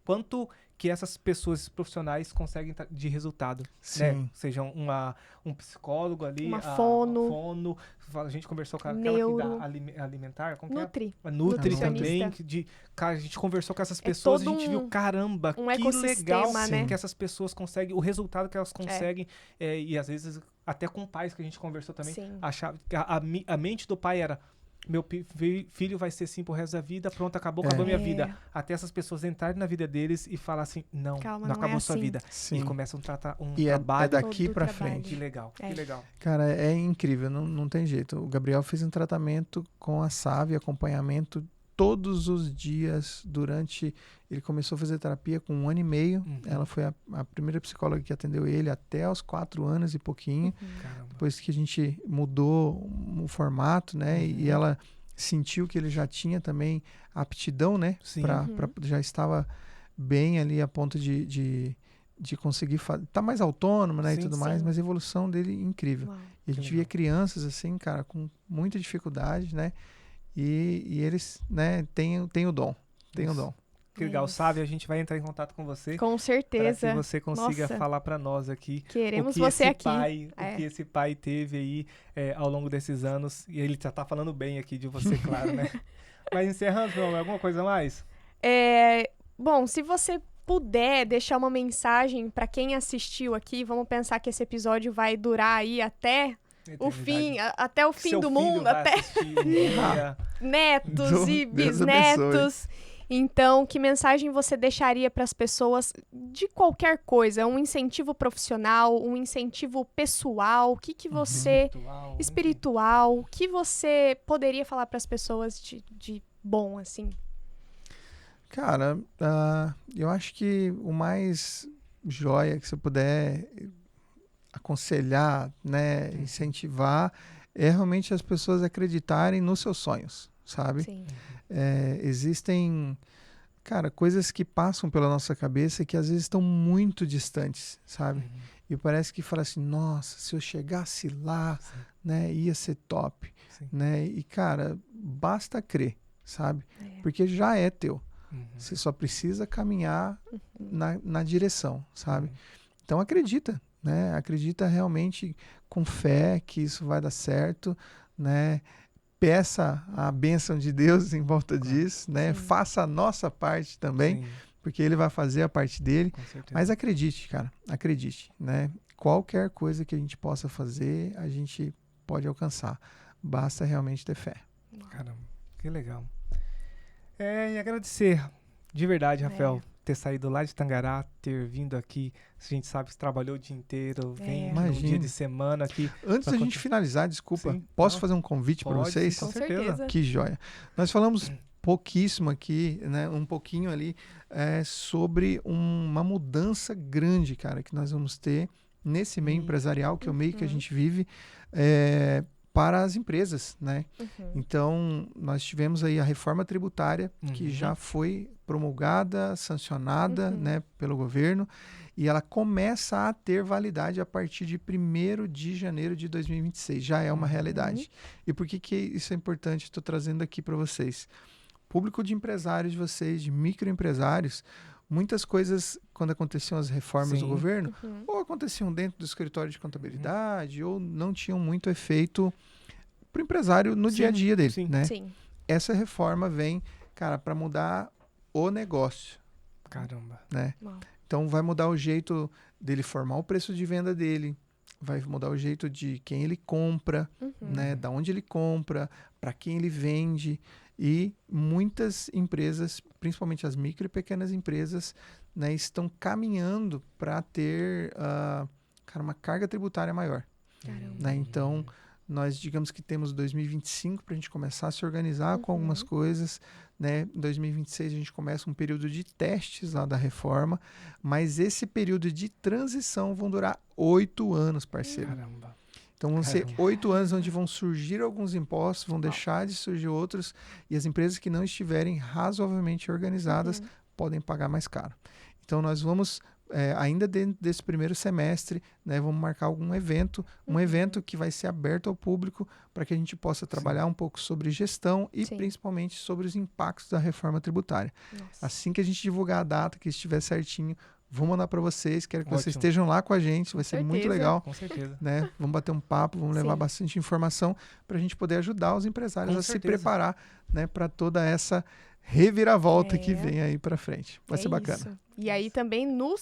quanto que essas pessoas profissionais conseguem de resultado, Sim. né? Seja um psicólogo ali, Uma a fono. a gente conversou com aquela Neuro. que dá alimentar, como que é? Nutri. A Nutri Nutricionista. também, cara, a gente conversou com essas pessoas, a todo gente viu, caramba, um que legal ecossistema, né? que essas pessoas conseguem, o resultado que elas conseguem, e às vezes até com pais que a gente conversou também, Sim. achava, a mente do pai era, meu filho vai ser assim pro resto da vida, pronto, acabou minha vida. Até essas pessoas entrarem na vida deles e falar assim, não, Calma, não não acabou é sua assim. vida. Sim. E começam a tratar um E é trabalho. daqui Todo pra trabalho. frente. Que legal, que legal. Cara, é incrível, não tem jeito. O Gabriel fez um tratamento com a Sávia, acompanhamento todos os dias durante... Ele começou a fazer terapia com 1 ano e meio. Uhum. Ela foi a primeira psicóloga que atendeu ele até aos 4 anos e pouquinho. Caramba. Depois que a gente mudou o formato, né? Uhum. E ela sentiu que ele já tinha também aptidão, né? Sim. Já estava bem ali a ponto de conseguir tá mais autônomo, né? Sim, e tudo sim. mais, mas a evolução dele é incrível. Uau. E a gente legal. via crianças assim, cara, com muita dificuldade, né? E eles, né, têm o dom. Tem o Isso. dom. Que legal, Isso. sabe? A gente vai entrar em contato com você Com para certeza. que você consiga Nossa. falar para nós aqui Queremos o que você esse aqui. pai, o que esse pai teve aí ao longo desses anos. E ele já tá falando bem aqui de você, claro, né? Mas encerrando, João, alguma coisa a mais? Bom, se você puder deixar uma mensagem para quem assistiu aqui, vamos pensar que esse episódio vai durar aí até o fim, até o fim Seu do filho mundo, vai até assistir um dia. netos e Deus bisnetos. Então, que mensagem você deixaria para as pessoas de qualquer coisa? Um incentivo profissional, um incentivo pessoal? O que você... espiritual. O que você poderia falar para as pessoas de bom, assim? Cara, eu acho que o mais joia que você puder aconselhar, né, incentivar, é realmente as pessoas acreditarem nos seus sonhos, sabe? Sim. Existem, cara, coisas que passam pela nossa cabeça que às vezes estão muito distantes, sabe? E parece que fala assim, nossa, se eu chegasse lá, Sim. né, ia ser top, Sim. né? E, cara, basta crer, sabe? Porque já é teu. Uhum. Você só precisa caminhar na direção, sabe? Então acredita, né? Acredita realmente com fé que isso vai dar certo, né? Peça a bênção de Deus em volta disso, né? Sim. Faça a nossa parte também, Sim, porque Ele vai fazer a parte dele. com certeza. Mas acredite, cara, acredite, né? Qualquer coisa que a gente possa fazer, a gente pode alcançar. Basta realmente ter fé. Caramba, que legal. E agradecer, de verdade, Rafael, ter saído lá de Tangará, ter vindo aqui. A gente sabe que você trabalhou o dia inteiro, vem no Imagina. dia de semana aqui. Antes Pra da gente contar- finalizar, desculpa, Sim, posso não. fazer um convite para Pode, vocês? sim, Com com certeza. certeza. Que joia. Nós falamos pouquíssimo aqui, né, um pouquinho ali, sobre uma mudança grande, cara, que nós vamos ter nesse meio empresarial, que é o meio que a gente vive, para as empresas, né? Então, nós tivemos aí a reforma tributária, que já foi promulgada, sancionada, né, pelo governo, e ela começa a ter validade a partir de 1º de janeiro de 2026. Já é uma realidade. E por que isso é importante? Estou trazendo aqui para vocês. Público de empresários de vocês, de microempresários, muitas coisas, quando aconteciam as reformas do governo, ou aconteciam dentro do escritório de contabilidade, ou não tinham muito efeito para o empresário no dia a dia dele, sim. né? Sim. Essa reforma vem, cara, para mudar o negócio, Caramba. né? Uau. Então vai mudar o jeito dele formar o preço de venda dele, vai mudar o jeito de quem ele compra, né? Da onde ele compra, para quem ele vende. E muitas empresas, principalmente as micro e pequenas empresas, né, estão caminhando para ter uma carga tributária maior. Caramba. Né? Então, nós digamos que temos 2025 para a gente começar a se organizar com algumas coisas. Né? Em 2026 a gente começa um período de testes lá da reforma, mas esse período de transição vão durar 8 anos, parceiro. Caramba. Então vão ser 8 anos onde vão surgir alguns impostos, vão deixar de surgir outros, e as empresas que não estiverem razoavelmente organizadas podem pagar mais caro. Então nós vamos ainda dentro desse primeiro semestre, né, vamos marcar algum evento, um evento que vai ser aberto ao público para que a gente possa trabalhar um pouco sobre gestão e principalmente sobre os impactos da reforma tributária. Nossa. Assim que a gente divulgar a data, que estiver certinho, vou mandar para vocês, quero que vocês Ótimo. estejam lá com a gente, vai ser muito legal. Com certeza. Né? Vamos bater um papo, vamos levar bastante informação para a gente poder ajudar os empresários Com a certeza. se preparar, né, para toda essa reviravolta que vem aí para frente. Vai ser bacana. Isso. E aí também no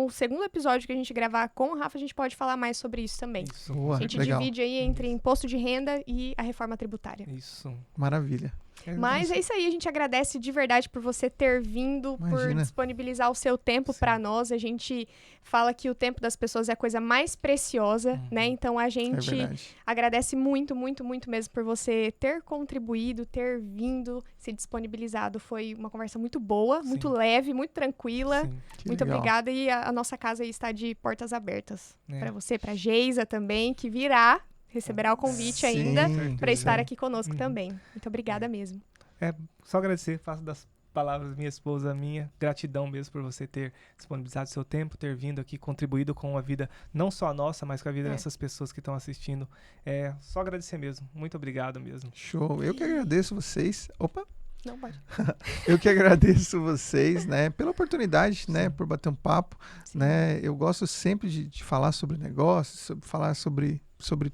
segundo episódio que a gente gravar com o Rafa, a gente pode falar mais sobre isso também. Isso. Boa, A gente legal. divide aí entre imposto de renda e a reforma tributária. Isso. Maravilha. Mas é isso aí, a gente agradece de verdade por você ter vindo, por Imagina. disponibilizar o seu tempo para nós. A gente fala que o tempo das pessoas é a coisa mais preciosa, né? Então a gente verdade. agradece muito, muito, muito mesmo por você ter contribuído, ter vindo, se disponibilizado. Foi uma conversa muito boa, muito leve, muito tranquila. Sim. Que Muito legal. obrigada e a nossa casa aí está de portas abertas para você, para Geisa também, que virá, receberá o convite ainda Sim, para estar sim. aqui conosco também. Muito obrigada mesmo. Só agradecer, faço das palavras minha esposa, minha gratidão mesmo por você ter disponibilizado seu tempo, ter vindo aqui, contribuído com a vida, não só a nossa, mas com a vida dessas pessoas que estão assistindo. Só agradecer mesmo. Muito obrigado mesmo. Show. Eu que agradeço vocês. Opa! Não pode. Eu que agradeço vocês, né, pela oportunidade, né, por bater um papo, Sim. né, eu gosto sempre de falar sobre negócios, falar sobre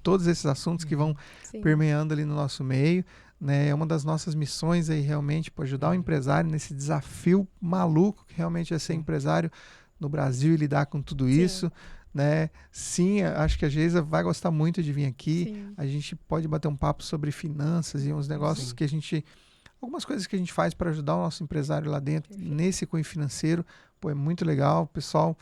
todos esses assuntos que vão Sim. permeando ali no nosso meio, né, é uma das nossas missões aí realmente para ajudar o empresário nesse desafio maluco que realmente é ser empresário no Brasil e lidar com tudo isso, né, sim, acho que a Geisa vai gostar muito de vir aqui, Sim. a gente pode bater um papo sobre finanças e uns negócios que a gente... Algumas coisas que a gente faz para ajudar o nosso empresário lá dentro, nesse cunho financeiro, pô, é muito legal. O pessoal,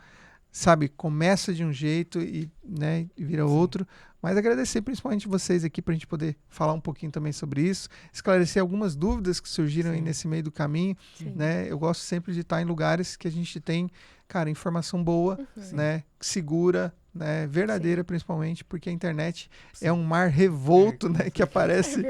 sabe, começa de um jeito e, né, e vira outro. Mas agradecer principalmente vocês aqui para a gente poder falar um pouquinho também sobre isso, esclarecer algumas dúvidas que surgiram aí nesse meio do caminho. Né? Eu gosto sempre de estar em lugares que a gente tem, cara, informação boa, né, segura, né, verdadeira principalmente, porque a internet é um mar revolto, né, que aparece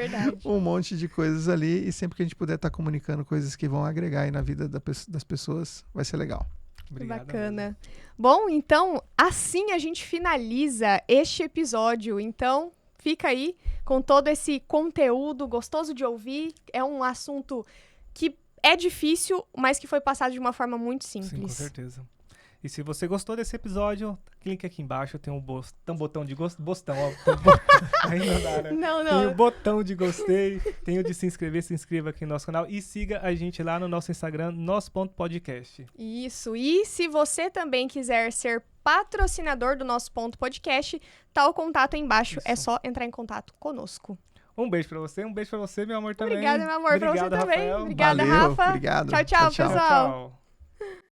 um monte de coisas ali, e sempre que a gente puder estar comunicando coisas que vão agregar aí na vida das pessoas, vai ser legal. Obrigado. Bacana. Bom, então, assim a gente finaliza este episódio. Então, fica aí com todo esse conteúdo gostoso de ouvir. É um assunto que é difícil, mas que foi passado de uma forma muito simples. Sim, com certeza. E se você gostou desse episódio, clique aqui embaixo, tem um botão de botão, ó. Aí não dá, né? Não. Tem o botão de gostei, tem o de se inscreva aqui no nosso canal e siga a gente lá no nosso Instagram, nosso.podcast. Isso, e se você também quiser ser patrocinador do nosso ponto podcast, tá o contato aí embaixo, é só entrar em contato conosco. Um beijo pra você, meu amor também. Obrigada, meu amor, pra você também. Rafael. Obrigada, Valeu, Rafa. obrigado. Tchau, pessoal. Tchau.